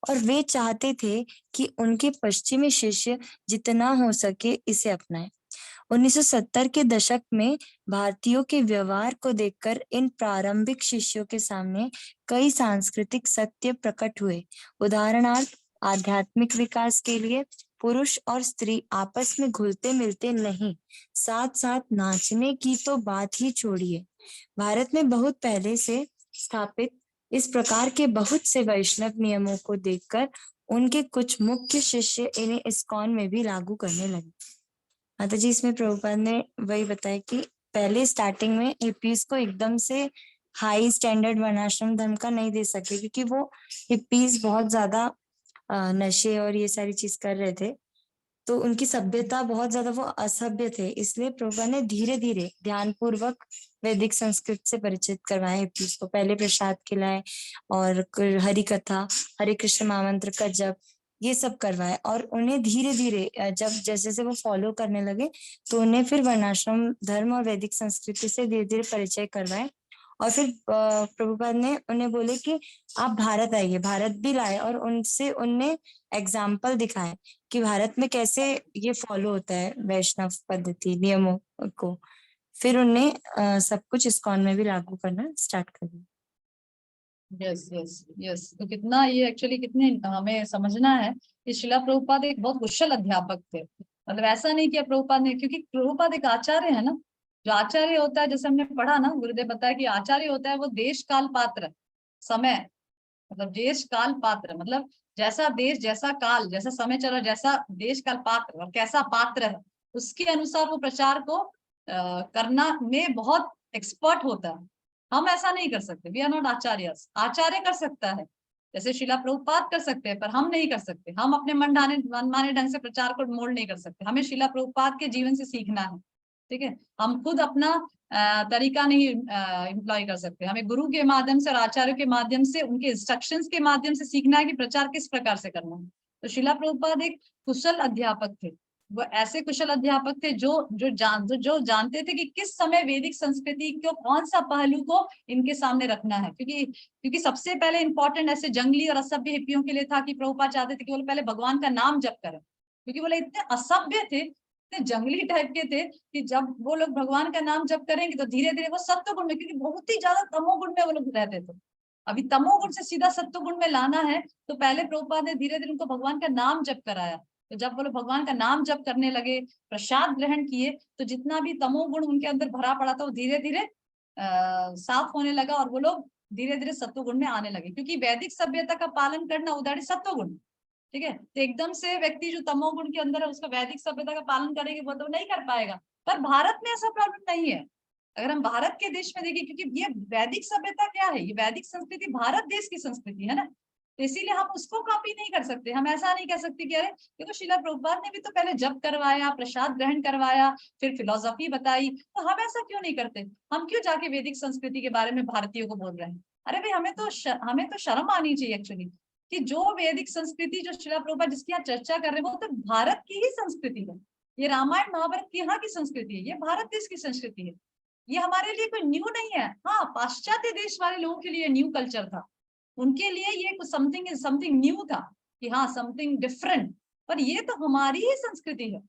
और वे चाहते थे कि उनके पश्चिमी शिष्य जितना हो सके इसे अपनाएं। 1970 के दशक में भारतीयों के व्यवहार को देखकर इन प्रारंभिक शिष्यों के सामने कई सांस्कृतिक सत्य प्रकट हुए। उदाहरणार्थ, आध्यात्मिक विकास के लिए पुरुष और स्त्री आपस में घुलते मिलते नहीं, साथ साथ नाचने की तो बात ही छोड़िए। भारत में बहुत पहले से स्थापित इस प्रकार के बहुत से वैष्णव नियमों को देखकर उनके कुछ मुख्य शिष्य इन्हें इस्कॉन में भी लागू करने लगे। माता जी, इसमें प्रभुपाद ने वही बताया कि पहले स्टार्टिंग में हिप्पीज को एकदम से हाई स्टैंडर्ड वर्णाश्रम धर्म का नहीं दे सके, क्योंकि वो हिप्पीज बहुत ज्यादा नशे और ये सारी चीज कर रहे थे, तो उनकी सभ्यता बहुत ज्यादा वो असभ्य थे। इसलिए प्रभुपाद ने धीरे धीरे ध्यानपूर्वक वैदिक संस्कृत से परिचित करवाए हिप्पीज को। पहले प्रसाद खिलाए और हरि कथा, हरे कृष्ण महामंत्र का जप, ये सब करवाए, और उन्हें धीरे धीरे जब जैसे जैसे वो फॉलो करने लगे तो उन्हें फिर वर्णाश्रम धर्म और वैदिक संस्कृति से धीरे धीरे परिचय करवाए। और फिर प्रभुपाद ने उन्हें बोले कि आप भारत आइए, भारत भी लाए, और उनसे उनने एग्जाम्पल दिखाए कि भारत में कैसे ये फॉलो होता है वैष्णव पद्धति नियमों को। फिर उन्हें सब कुछ इस्कॉन में भी लागू करना स्टार्ट कर दिया। यस यस यस, तो कितना ये एक्चुअली कितने हमें समझना है कि शिला प्रभुपाद एक बहुत कुशल अध्यापक थे। मतलब ऐसा नहीं किया प्रभुपाद ने, क्योंकि प्रभुपाद एक आचार्य है ना, जो आचार्य होता है, जैसे हमने पढ़ा ना, गुरुदेव बताया कि आचार्य होता है वो देश काल पात्र समय, मतलब देश काल पात्र मतलब जैसा देश, जैसा काल, जैसा समय चल रहा, जैसा देश काल पात्र और कैसा पात्र है, उसके अनुसार वो प्रचार को करना में बहुत एक्सपर्ट होता है। हम ऐसा नहीं कर सकते, वी आर नॉट आचार्य। आचार्य कर सकता है, जैसे शिला प्रभुपाद कर सकते हैं, पर हम नहीं कर सकते। हम अपने मनमाने ढंग से प्रचार को मोल्ड नहीं कर सकते। हमें शिला प्रभुपाद के जीवन से सीखना है, ठीक है। हम खुद अपना तरीका नहीं इम्प्लॉय कर सकते। हमें गुरु के माध्यम से और आचार्य के माध्यम से, उनके इंस्ट्रक्शंस के माध्यम से सीखना है कि प्रचार किस प्रकार से करना है। तो शिला प्रभुपाद एक कुशल अध्यापक थे। वो ऐसे कुशल अध्यापक थे जो जानते थे कि किस समय वैदिक संस्कृति को, कौन सा पहलू को इनके सामने रखना है। क्योंकि सबसे पहले इंपॉर्टेंट ऐसे जंगली और असभ्य हिप्पियों के लिए था कि प्रभुपाद चाहते थे कि वो पहले भगवान का नाम जप करें, क्योंकि वो इतने असभ्य थे, इतने जंगली टाइप के थे कि जब वो लोग भगवान का नाम जप करेंगे तो धीरे धीरे वो सत्व गुण में, क्योंकि बहुत ही ज्यादा तमोगुण में वो लोग रहते थे, अभी तमोगुण से सीधा सत्व गुण में लाना है, तो पहले प्रभुपाद ने धीरे धीरे उनको भगवान का नाम जप कराया। तो जब वो लोग भगवान का नाम जप करने लगे, प्रसाद ग्रहण किए, तो जितना भी तमोगुण उनके अंदर भरा पड़ा था वो धीरे धीरे साफ होने लगा और वो लोग धीरे धीरे सत्व गुण में आने लगे। क्योंकि वैदिक सभ्यता का पालन करना उदाहरण सत्व गुण, ठीक है। तो एकदम से व्यक्ति जो तमोगुण के अंदर है उसका वैदिक सभ्यता का पालन करेंगे वो तो नहीं कर पाएगा। पर भारत में ऐसा प्रॉब्लम नहीं है। अगर हम भारत के देश में देखें, क्योंकि ये वैदिक सभ्यता क्या है, ये वैदिक संस्कृति भारत देश की संस्कृति है ना, तो इसीलिए हम उसको कॉपी नहीं कर सकते। हम ऐसा नहीं कह सकते कि अरे ये तो शिला प्रभुपाद ने भी तो पहले जप करवाया, प्रसाद ग्रहण करवाया, फिर फिलोसफी बताई, तो हम ऐसा क्यों नहीं करते। हम क्यों जाके वैदिक संस्कृति के बारे में भारतीयों को बोल रहे हैं। अरे भाई हमें तो शर्म आनी चाहिए एक्चुअली, कि जो वैदिक संस्कृति जो शिला प्रभुपाद जिसकी यहाँ चर्चा कर रहे हैं वो तो भारत की ही संस्कृति है। ये रामायण महाभारत की यहाँ की संस्कृति है, ये भारत देश की संस्कृति है। ये हमारे लिए कोई न्यू नहीं है। हाँ, पाश्चात्य देश वाले लोगों के लिए न्यू कल्चर था, उनके लिए ये कुछ समथिंग न्यू था कि हाँ समथिंग डिफरेंट, पर ये तो हमारी ही संस्कृति है।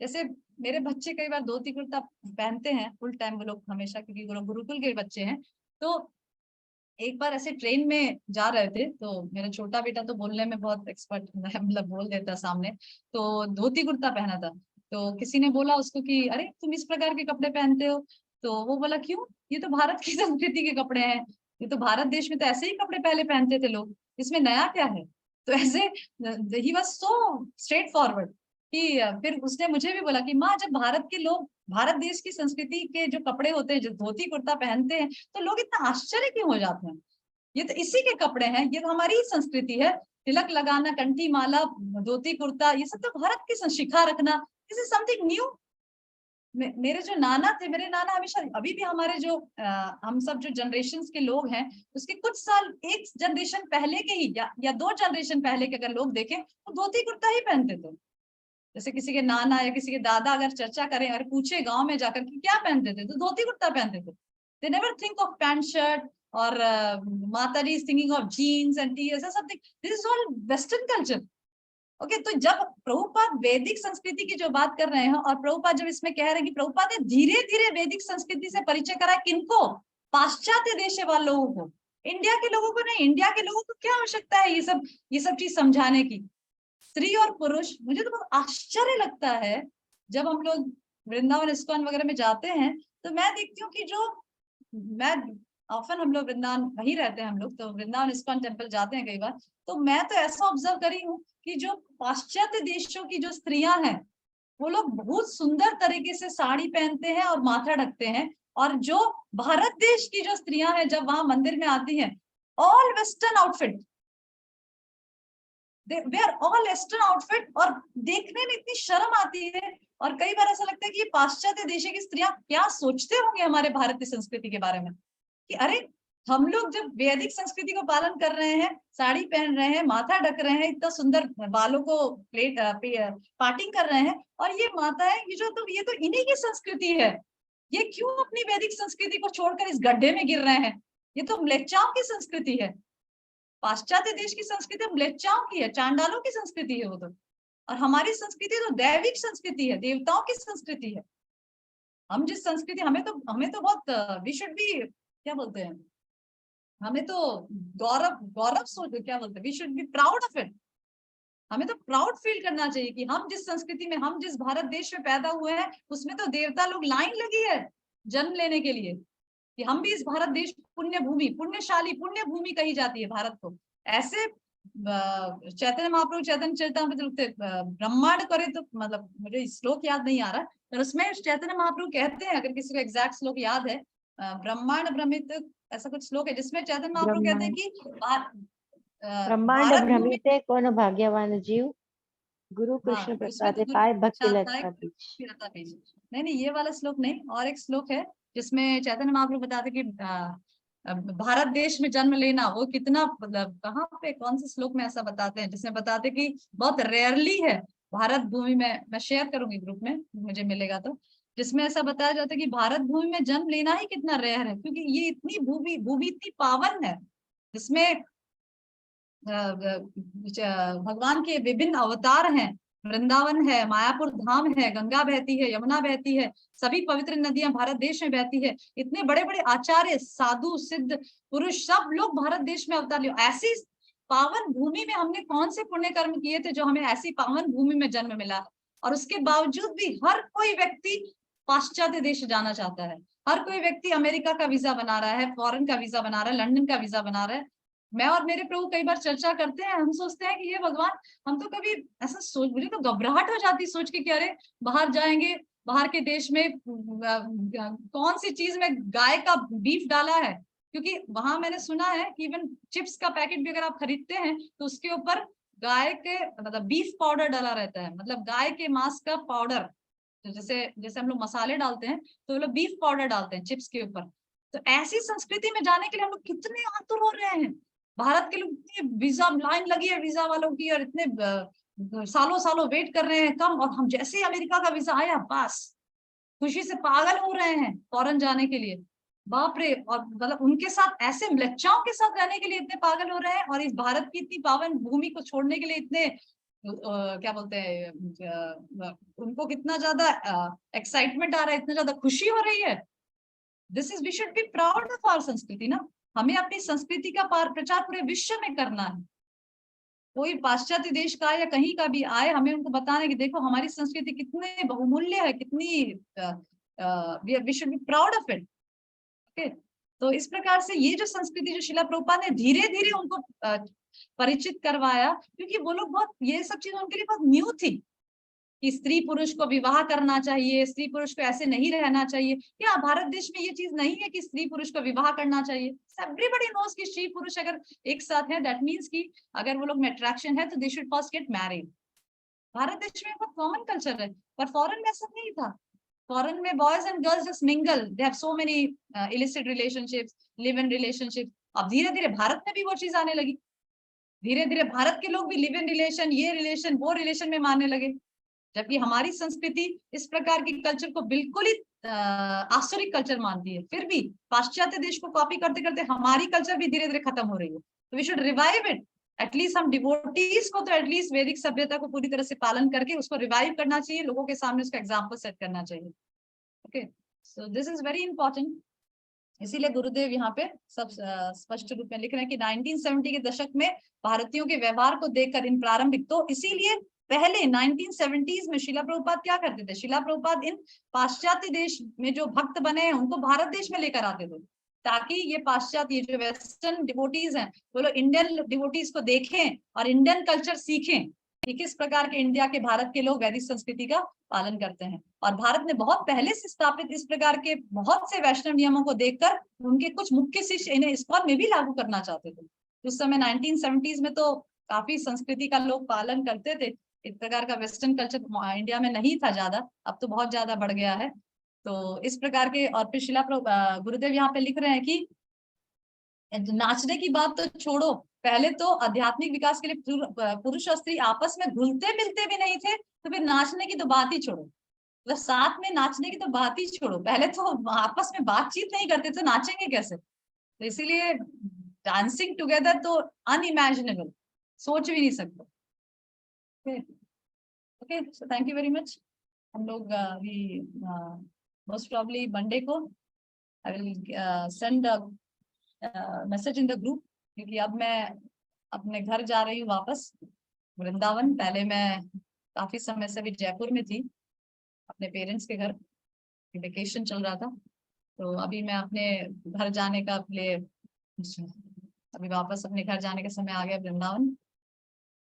जैसे मेरे बच्चे कई बार धोती कुर्ता पहनते हैं फुल टाइम, वो लोग हमेशा, क्योंकि वो लोग गुरुकुल के बच्चे हैं। तो एक बार ऐसे ट्रेन में जा रहे थे, तो मेरा छोटा बेटा तो बोलने में बहुत एक्सपर्ट है, मतलब बोल देता सामने, तो धोती कुर्ता पहना था। तो किसी ने बोला उसको कि अरे तुम इस प्रकार के कपड़े पहनते हो, तो वो बोला क्यों, ये तो भारत की संस्कृति के कपड़े हैं, ये तो भारत देश में तो ऐसे ही कपड़े पहले पहनते थे लोग, इसमें नया क्या है। तो ऐसे he was so straight forward कि फिर उसने मुझे भी बोला कि माँ, जब भारत के लोग, भारत देश की संस्कृति के जो कपड़े होते हैं, जो धोती कुर्ता पहनते हैं, तो लोग इतना आश्चर्य क्यों हो जाते हैं। ये तो इसी के कपड़े हैं, ये तो हमारी ही संस्कृति है। तिलक लगाना, कंठी माला, धोती कुर्ता, ये सब तो भारत की शिखा रखना, दिस इज समथिंग न्यू। मेरे जो नाना थे, मेरे नाना हमेशा, अभी भी हमारे जो हम सब जो जनरेशन के लोग हैं, उसके कुछ साल, एक जनरेशन पहले के ही या 2 जनरेशन पहले के अगर लोग देखें तो धोती कुर्ता ही पहनते थे। जैसे किसी के नाना या किसी के दादा अगर चर्चा करें और पूछे गांव में जाकर कि क्या पहनते थे, तो धोती कुर्ता पहनते थे। They never think of pant shirt और माताजी is thinking of jeans and tee, ऐसा something, this is all western culture. Okay, तो जब प्रभुपाद वैदिक संस्कृति की जो बात कर रहे हैं, और प्रभुपाद जब इसमें कह रहे हैं कि प्रभुपाद ने धीरे धीरे वैदिक संस्कृति से परिचय कराया, किनको, पाश्चात्य देश वाले लोगों को, इंडिया के लोगों को नहीं। इंडिया के लोगों को क्या आवश्यकता है ये सब चीज समझाने की। स्त्री और पुरुष, मुझे तो बहुत आश्चर्य लगता है जब हम लोग वृंदावन इस्कॉन वगैरह में जाते हैं, तो मैं देखती हूँ कि जो मैं ऑफन, हम लोग वृंदावन वहीं रहते हैं हम लोग, तो वृंदावन इस्कॉन टेम्पल जाते हैं कई बार, तो मैं तो ऐसा ऑब्जर्व करी हूँ कि जो पाश्चात्य देशों की जो स्त्रियां हैं, वो लोग बहुत सुंदर तरीके से साड़ी पहनते हैं और माथा ढकते हैं, और जो भारत देश की जो स्त्रियां हैं जब वहां मंदिर में आती हैं, all western outfit, wear all western outfit, और देखने में इतनी शर्म आती है। और कई बार ऐसा लगता है कि ये पाश्चात्य देश की स्त्रियां क्या सोचते होंगे हमारे भारतीय संस्कृति के बारे में, कि अरे हम लोग जब वैदिक संस्कृति को पालन कर रहे हैं, साड़ी पहन रहे हैं, माथा ढक रहे हैं, इतना सुंदर बालों को पार्टिंग कर रहे हैं, और ये माता है ये तो इन्हीं की संस्कृति है, ये क्यों अपनी वैदिक संस्कृति को छोड़कर इस गड्ढे में गिर रहे हैं। ये तो म्लेच्छाओं की संस्कृति है, पाश्चात्य देश की संस्कृति म्लेच्छाओं की है, चांडालों की संस्कृति है वो तो। और हमारी संस्कृति तो दैविक संस्कृति है, देवताओं की संस्कृति है। हम जिस संस्कृति, हमें तो बहुत वी शुड बी, क्या बोलते हैं, हमें तो गौरव सोच, क्या बोलते हैं, we should be proud of it. हमें तो प्राउड फील करना चाहिए कि हम जिस संस्कृति में, हम जिस भारत देश में पैदा हुए हैं, उसमें तो देवता लोग लाइन लगी है, जन्म लेने के लिए, कि हम भी इस भारत देश पुण्य भूमि, पुण्यशाली पुण्य भूमि कही जाती है भारत को। ऐसे चैतन्य महाप्रभु चैतन्य चरितामृत लिखते ब्रह्मांड करे तो, मतलब मुझे श्लोक याद नहीं आ रहा, पर उसमें चैतन्य महाप्रभु कहते हैं, अगर किसी को एग्जैक्ट श्लोक याद है, ब्रह्मांड भ्रमित ऐसा कुछ श्लोक है जिसमें चैतन्य महाप्रभु कहते हैं कि ब्रह्मांड भारत भूमि, भ्रमिते कौन भाग्यवान जीव, गुरु हाँ कृष्ण उसमें प्रसाद तो गुरु पाए भक्ति साप्ताहिक लता बीच। फिरता पेज। नहीं ये वाला श्लोक नहीं, और एक श्लोक है जिसमें चैतन्य महाप्रभु बताते कि भारत देश में जन्म लेना वो कितना, मतलब कहाँ पे कौन से श्लोक में ऐसा बताते हैं, जिसमें बताते कि बहुत रेयरली है भारत भूमि में। मैं शेयर करूंगी ग्रुप में, मुझे मिलेगा तो, जिसमें ऐसा बताया जाता है कि भारत भूमि में जन्म लेना ही कितना रेयर है, क्योंकि ये इतनी भूमि इतनी पावन है, जिसमें भगवान के विभिन्न अवतार हैं, वृंदावन है, मायापुर धाम है, गंगा बहती है, यमुना बहती है, सभी पवित्र नदियां भारत देश में बहती है, इतने बड़े बड़े आचार्य साधु सिद्ध पुरुष सब लोग भारत देश में अवतार लिए। ऐसी पावन भूमि में हमने कौन से पुण्य कर्म किए थे जो हमें ऐसी पावन भूमि में जन्म मिला, और उसके बावजूद भी हर कोई व्यक्ति पाश्चात्य देश जाना चाहता है, हर कोई व्यक्ति अमेरिका का वीजा बना रहा है, फॉरेन का वीजा बना रहा है, लंदन का वीजा बना रहा है। मैं और मेरे प्रभु कई बार चर्चा करते हैं, हम सोचते हैं कि ये भगवान, हम तो कभी ऐसा सोच, मुझे तो घबराहट हो जाती सोच के कि अरे बाहर जाएंगे, बाहर के देश में कौन सी चीज में गाय का बीफ डाला है, क्योंकि वहां मैंने सुना है कि इवन चिप्स का पैकेट भी अगर आप खरीदते हैं तो उसके ऊपर गाय के मतलब बीफ पाउडर डाला रहता है, मतलब गाय के मांस का पाउडर, तो जैसे जैसे हम लोग मसाले डालते हैं तो वो लोग बीफ पाउडर डालते हैं चिप्स के ऊपर। तो ऐसी संस्कृति में जाने के लिए हम लोग कितने आतुर हो रहे हैं, भारत के लोग इतने वीजा लाइन लगी है वीजा वालों की, और इतने सालों सालों वेट कर रहे हैं कम, और हम जैसे ही अमेरिका का वीजा आया बस खुशी से पागल हो रहे हैं फॉरेन जाने के लिए, बाप रे। और मतलब उनके साथ ऐसे म्लेच्छाओं के साथ रहने के लिए इतने पागल हो रहे हैं, और इस भारत की इतनी पावन भूमि को छोड़ने के लिए इतने क्या बोलते हैं, उनको कितना ज्यादा एक्साइटमेंट आ रहा है, इतना ज्यादा खुशी हो रही है। This is, we should be proud of our sanskriti ना, हमें अपनी संस्कृति का प्रचार पूरे विश्व में करना है। कोई पाश्चात्य देश का या कहीं का भी आए, हमें उनको बताना है कि देखो हमारी संस्कृति कितने बहुमूल्य है, कितनी we should be proud of it. Okay, तो इस प्रकार से ये जो संस्कृति जो शिला प्रभुपाद ने धीरे धीरे उनको परिचित करवाया, क्योंकि वो लोग बहुत, ये सब चीजें उनके लिए बहुत न्यू थी कि स्त्री पुरुष को विवाह करना चाहिए, स्त्री पुरुष को ऐसे नहीं रहना चाहिए। क्या भारत देश में ये चीज नहीं है कि स्त्री पुरुष को विवाह करना चाहिए? एवरीबॉडी नोस कि स्त्री पुरुष अगर एक साथ है दैट मीन्स कि अगर वो लोग में अट्रैक्शन है तो they should first get married. Bharat देश में बहुत कॉमन कल्चर है, पर फॉरेन में ऐसा नहीं था। फॉरेन में boys and girls just mingle, they have so many illicit relationships, live in relationship. अब धीरे धीरे भारत में भी वो चीज आने लगी, धीरे धीरे भारत के लोग भी लिव इन रिलेशन, ये रिलेशन वो रिलेशन में मानने लगे, जबकि हमारी संस्कृति इस प्रकार की कल्चर को बिल्कुल ही आसुरिक कल्चर मानती है। फिर भी पाश्चात्य देश को कॉपी करते करते हमारी कल्चर भी धीरे धीरे खत्म हो रही है, तो we should revive it. At least हम डिवोटीज को तो एटलीस्ट वैदिक सभ्यता को पूरी तरह से पालन करके उसको रिवाइव करना चाहिए, लोगों के सामने उसका एग्जाम्पल सेट करना चाहिए। Okay, so this is very important. इसीलिए गुरुदेव यहाँ पे सब स्पष्ट रूप में लिख रहे हैं कि 1970 के दशक में भारतीयों के व्यवहार को देखकर इन प्रारंभिक, तो इसीलिए पहले 1970s में शिला प्रभुपाद क्या करते थे, शिला प्रभुपाद इन पाश्चात्य देश में जो भक्त बने हैं उनको भारत देश में लेकर आते थे, ताकि ये पाश्चात्य जो वेस्टर्न डिवोटीज हैं वो लोग इंडियन डिवोटीज को देखें और इंडियन कल्चर सीखें कि किस प्रकार के इंडिया के भारत के लोग वैदिक संस्कृति का पालन करते हैं। और भारत ने बहुत पहले से स्थापित इस प्रकार के बहुत से वैष्णव नियमों को देखकर उनके कुछ मुख्य शिष्य इन्हें इस्कॉन में भी लागू करना चाहते थे। उस समय 1970s में तो काफी संस्कृति का लोग पालन करते थे, इस प्रकार का वेस्टर्न कल्चर इंडिया में नहीं था ज्यादा, अब तो बहुत ज्यादा बढ़ गया है। तो इस प्रकार के, और फिर शिला गुरुदेव यहाँ पे लिख रहे हैं कि नाचने की बात तो छोड़ो, पहले तो आध्यात्मिक विकास के लिए पुरुष और स्त्री आपस में घुलते मिलते भी नहीं थे, तो फिर नाचने की तो बात ही छोड़ो, मतलब साथ में नाचने की तो बात ही छोड़ो, पहले तो आपस में बातचीत नहीं करते तो नाचेंगे कैसे। तो इसीलिए डांसिंग टुगेदर तो अनइमेजिनेबल, सोच भी नहीं सकते। Okay, so thank you very much. हम लोग मोस्ट प्रॉब्ली मंडे को आई will send message in the group, क्योंकि अब मैं अपने घर जा रही हूँ वापस वृंदावन। पहले मैं काफी समय से भी जयपुर में थी अपने पेरेंट्स के घर, वेकेशन चल रहा था, तो अभी मैं अपने घर जाने का लिए अभी वापस अपने घर जाने का समय आ गया वृंदावन।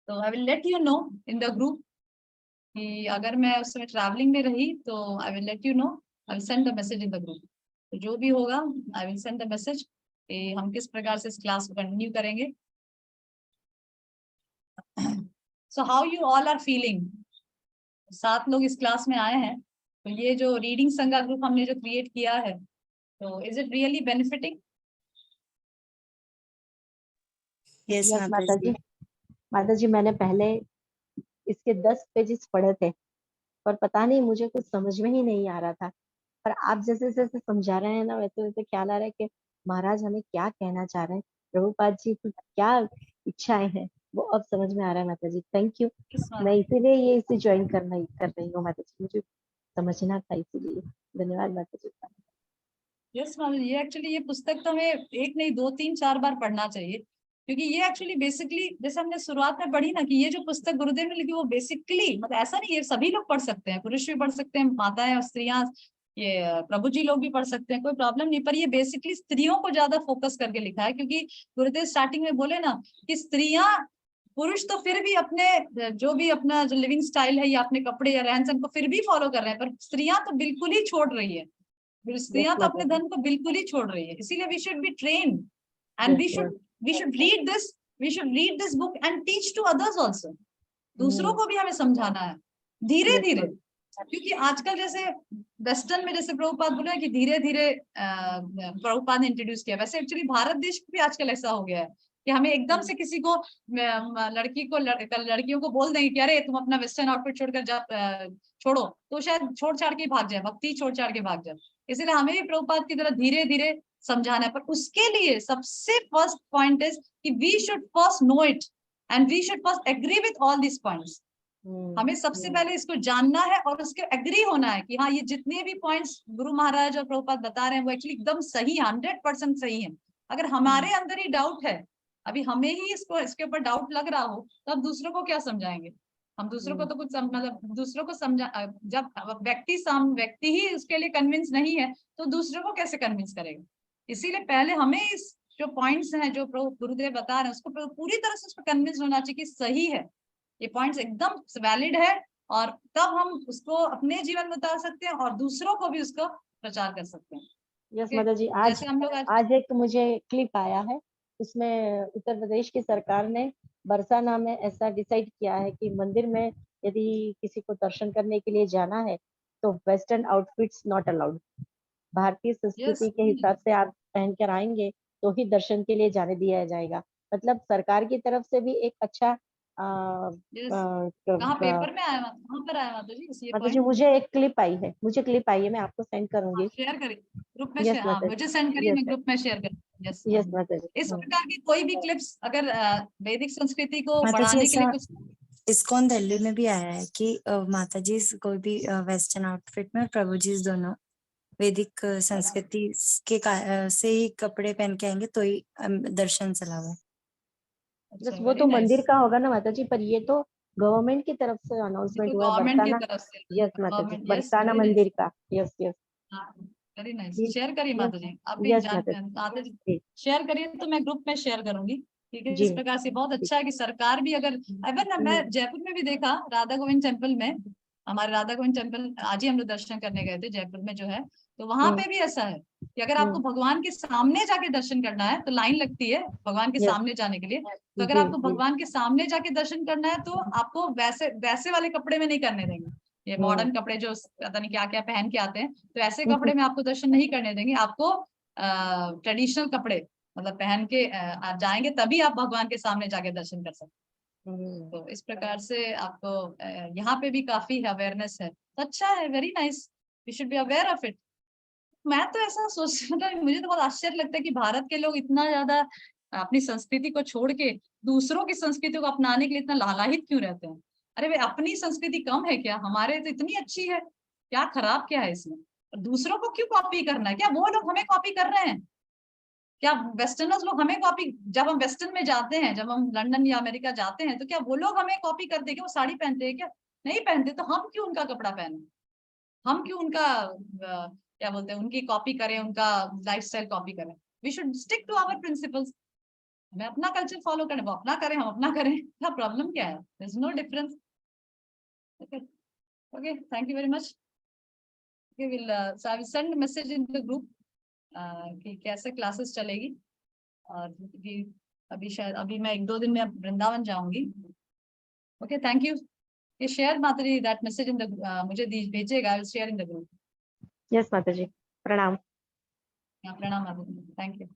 तो I will let you know in the group कि अगर मैं उस समय ट्रैवलिंग में रही तो I will let you know, I will send the message in the group. तो जो भी होगा आई विल सेंड द मैसेज कि हम किस प्रकार से इस क्लास को कंटिन्यू करेंगे। So how you all are feeling? 7 लोग इस क्लास में आए हैं, तो ये जो रीडिंग संघ ग्रुप हमने जो क्रिएट किया है, तो is it really benefiting? Yes yes माता माता जी। जी। माता जी, मैंने पहले इसके 10 पेजेस पढ़े थे, पर पता नहीं मुझे कुछ समझ में ही नहीं आ रहा था। पर आप जैसे जैसे समझा रहे हैं ना, वैसे वैसे ख्याल आ रहा है कि महाराज हमें क्या कहना चाह रहे हैं, प्रभुपाद जी की क्या इच्छाएं हैं, वो अब समझ में आ रहा है। माता जी थैंक यू। मैं इसीलिए ये इसे ज्वाइन कर रही हूँ माता जी, मुझे समझना था इसीलिए। धन्यवाद माता जी का। यस मैम, ये एक्चुअली ये पुस्तक तो हमें एक नहीं 2 3 4 बार पढ़ना चाहिए, क्योंकि ये एक्चुअली बेसिकली जैसे हमने शुरुआत में पढ़ी ना कि ये जो पुस्तक गुरुदेव ने लिखी वो बेसिकली मतलब ऐसा नहीं है सभी लोग पढ़ सकते हैं, पुरुष भी पढ़ सकते हैं, माताएं और स्त्रियां, ये प्रभु जी लोग भी पढ़ सकते हैं, कोई प्रॉब्लम नहीं। पर ये बेसिकली स्त्रियों को ज्यादा फोकस करके लिखा है, क्योंकि गुरुदेव स्टार्टिंग में बोले ना कि स्त्रियां, पुरुष तो फिर भी अपने जो भी अपना जो लिविंग स्टाइल है या अपने कपड़े या रहन सहन को फिर भी फॉलो कर रहे हैं, पर स्त्रियां तो बिल्कुल ही छोड़ रही है। यस स्त्रियां तो माता अपने जी। धर्म को बिल्कुल ही छोड़ रही है। इसीलिए we should be train and yes yes. We should read this, we should read this book and teach to others also. दूसरों को भी हमें समझाना है धीरे यस धीरे, माता। क्योंकि आजकल जैसे वेस्टर्न में जैसे प्रभुपाद बोला है कि धीरे धीरे प्रभुपाद ने इंट्रोड्यूस किया, वैसे एक्चुअली भारत देश भी आजकल ऐसा हो गया है कि हमें एकदम से किसी को लड़की को लड़कियों को बोल देंगे कि अरे तुम अपना वेस्टर्न आउटफिट छोड़कर जा छोड़ो, तो शायद छोड़ छाड़ के भाग जाए, भक्ति छोड़ छाड़ के भाग जाए। इसलिए हमें भी प्रभुपाद की तरह धीरे धीरे समझाना है, पर उसके लिए सबसे फर्स्ट पॉइंट इज कि we should first know it and we should first agree with all this points. हमें सबसे पहले इसको जानना है और उसके एग्री होना है कि हाँ ये जितने भी पॉइंट्स गुरु महाराज और प्रभुपाद बता रहे हैं वो एक्चुअली एकदम सही, 100% सही है। अगर हमारे अंदर ही डाउट है, अभी हमें ही इसके ऊपर डाउट लग रहा हो, तो अब दूसरों को क्या समझाएंगे? हम दूसरों को तो कुछ मतलब दूसरों को समझा, जब व्यक्ति ही उसके लिए कन्विंस नहीं है तो दूसरों को कैसे कन्विंस करेगा? इसीलिए पहले हमें इस जो पॉइंट्स हैं जो गुरुदेव बता रहे हैं उसको पूरी तरह से उस पर कन्विंस होना चाहिए कि सही है, ये पॉइंट्स एकदम वैलिड है, और तब हम उसको अपने जीवन में उतार सकते हैं और दूसरों को भी उसको प्रचार कर सकते हैं। Yes Okay? माता जी। आज जैसे हम लोग आज एक मुझे क्लिप आया है, उसमें उत्तर प्रदेश की सरकार ने बरसाना में ऐसा डिसाइड किया है कि मंदिर में यदि किसी को दर्शन करने के लिए जाना है तो वेस्टर्न आउटफिट्स नॉट अलाउड। भारतीय यस संस्कृति के हिसाब से आप पहन कर आएंगे तो ही दर्शन के लिए जाने दिया जाएगा। मतलब सरकार की तरफ से भी एक अच्छा यस कहाँ पेपर में आया, कहाँ पर आया माता जी ये मतलब जी पॉइंट? मुझे एक क्लिप आई है, मैं आपको सेंड करूंगी। शेयर करिए ग्रुप में, यस शेयर, हाँ माता मुझे सेंड करिए, जी। मैं ग्रुप में शेयर करूँ। यस यस माता जी। इस प्रकार की कोई भी क्लिप्स अगर वैदिक संस्कृति को माता जी बढ़ाने के लिए ऐसा कुछ इस्कॉन दिल्ली में भी आया है कि माता जी कोई भी वेस्टर्न आउटफिट में और प्रभु जी दोनों वैदिक संस्कृति से ही कपड़े पहन के आएंगे तो ही दर्शन चलाओ। बस वो वेरी तो नाइस, मंदिर का होगा ना माता जी, पर ये तो गवर्नमेंट की तरफ से ये अनाउंसमेंट तो हुआ है गवर्नमेंट की बरसाना। तरफ से, यस माता जी, government, yes Barsana very nice, मंदिर का। Yes yes. हाँ वेरी नाइस, जी। शेयर करिए यस माता जी, आप भी यस माता जान आते जी। शेयर करिए तो मैं ग्रुप में शेयर करूंगी। ठीक है, जी इस प्रकार से बहुत अच्छा है कि सरकार भी अगर ना, मैं जयपुर में भी देखा राधा गोविंद टेम्पल में, हमारे राधा गोविंद टेम्पल आज ही हम लोग दर्शन करने गए थे जयपुर में जो है, तो वहां पे भी ऐसा है कि अगर आपको भगवान के सामने जाके दर्शन करना है तो लाइन लगती है भगवान के यस सामने जाने के लिए, तो अगर जी आपको जी। भगवान के सामने जाके दर्शन करना है तो आपको वैसे वैसे वाले कपड़े में नहीं करने देंगे, ये मॉडर्न कपड़े जो पता नहीं क्या क्या पहन के आते हैं, तो ऐसे कपड़े में आपको दर्शन नहीं करने देंगे। आपको ट्रेडिशनल कपड़े मतलब पहन के आप जाएंगे तभी आप भगवान के सामने जाके दर्शन कर सकते हैं। तो इस प्रकार से आपको यहाँ पे भी काफी अवेयरनेस है, तो अच्छा है, very nice, we should be aware of it. मैं तो ऐसा सोचता हूँ, मुझे तो बहुत आश्चर्य लगता है कि भारत के लोग इतना ज्यादा अपनी संस्कृति को छोड़ के दूसरों की संस्कृति को अपनाने के लिए इतना लालायित क्यों रहते हैं? अरे भाई अपनी संस्कृति कम है क्या? हमारे तो इतनी अच्छी है, क्या खराब क्या है इसमें? और दूसरों को क्यों कॉपी करना है? क्या वो लोग हमें कॉपी कर रहे हैं? क्या वेस्टर्नर्स लोग हमें कॉपी, जब हम वेस्टर्न में जाते हैं, जब हम लंदन या अमेरिका जाते हैं, तो क्या वो लोग हमें कॉपी करते हैं? क्या वो साड़ी पहनते हैं? क्या नहीं पहनते? तो हम क्यों उनका कपड़ा पहने? हम क्यों उनका क्या बोलते हैं, उनकी कॉपी करें, उनका लाइफस्टाइल कॉपी करें? We should stick to our principles. हमें अपना कल्चर फॉलो करें, वो अपना करें, हम अपना करें, क्या प्रॉब्लम क्या है? There is no difference. Okay, thank you very much. Okay, will so I will send message in the group कि कैसे क्लासेस चलेगी। और अभी शायद अभी मैं 1-2 दिन में वृंदावन जाऊंगी। Okay, thank you. ये शेयर माताजी दैट मैसेज इन द, मुझे भेजिएगा, I will share in the group. Yes माता जी, प्रणाम। प्रणाम माताजी, थैंक यू।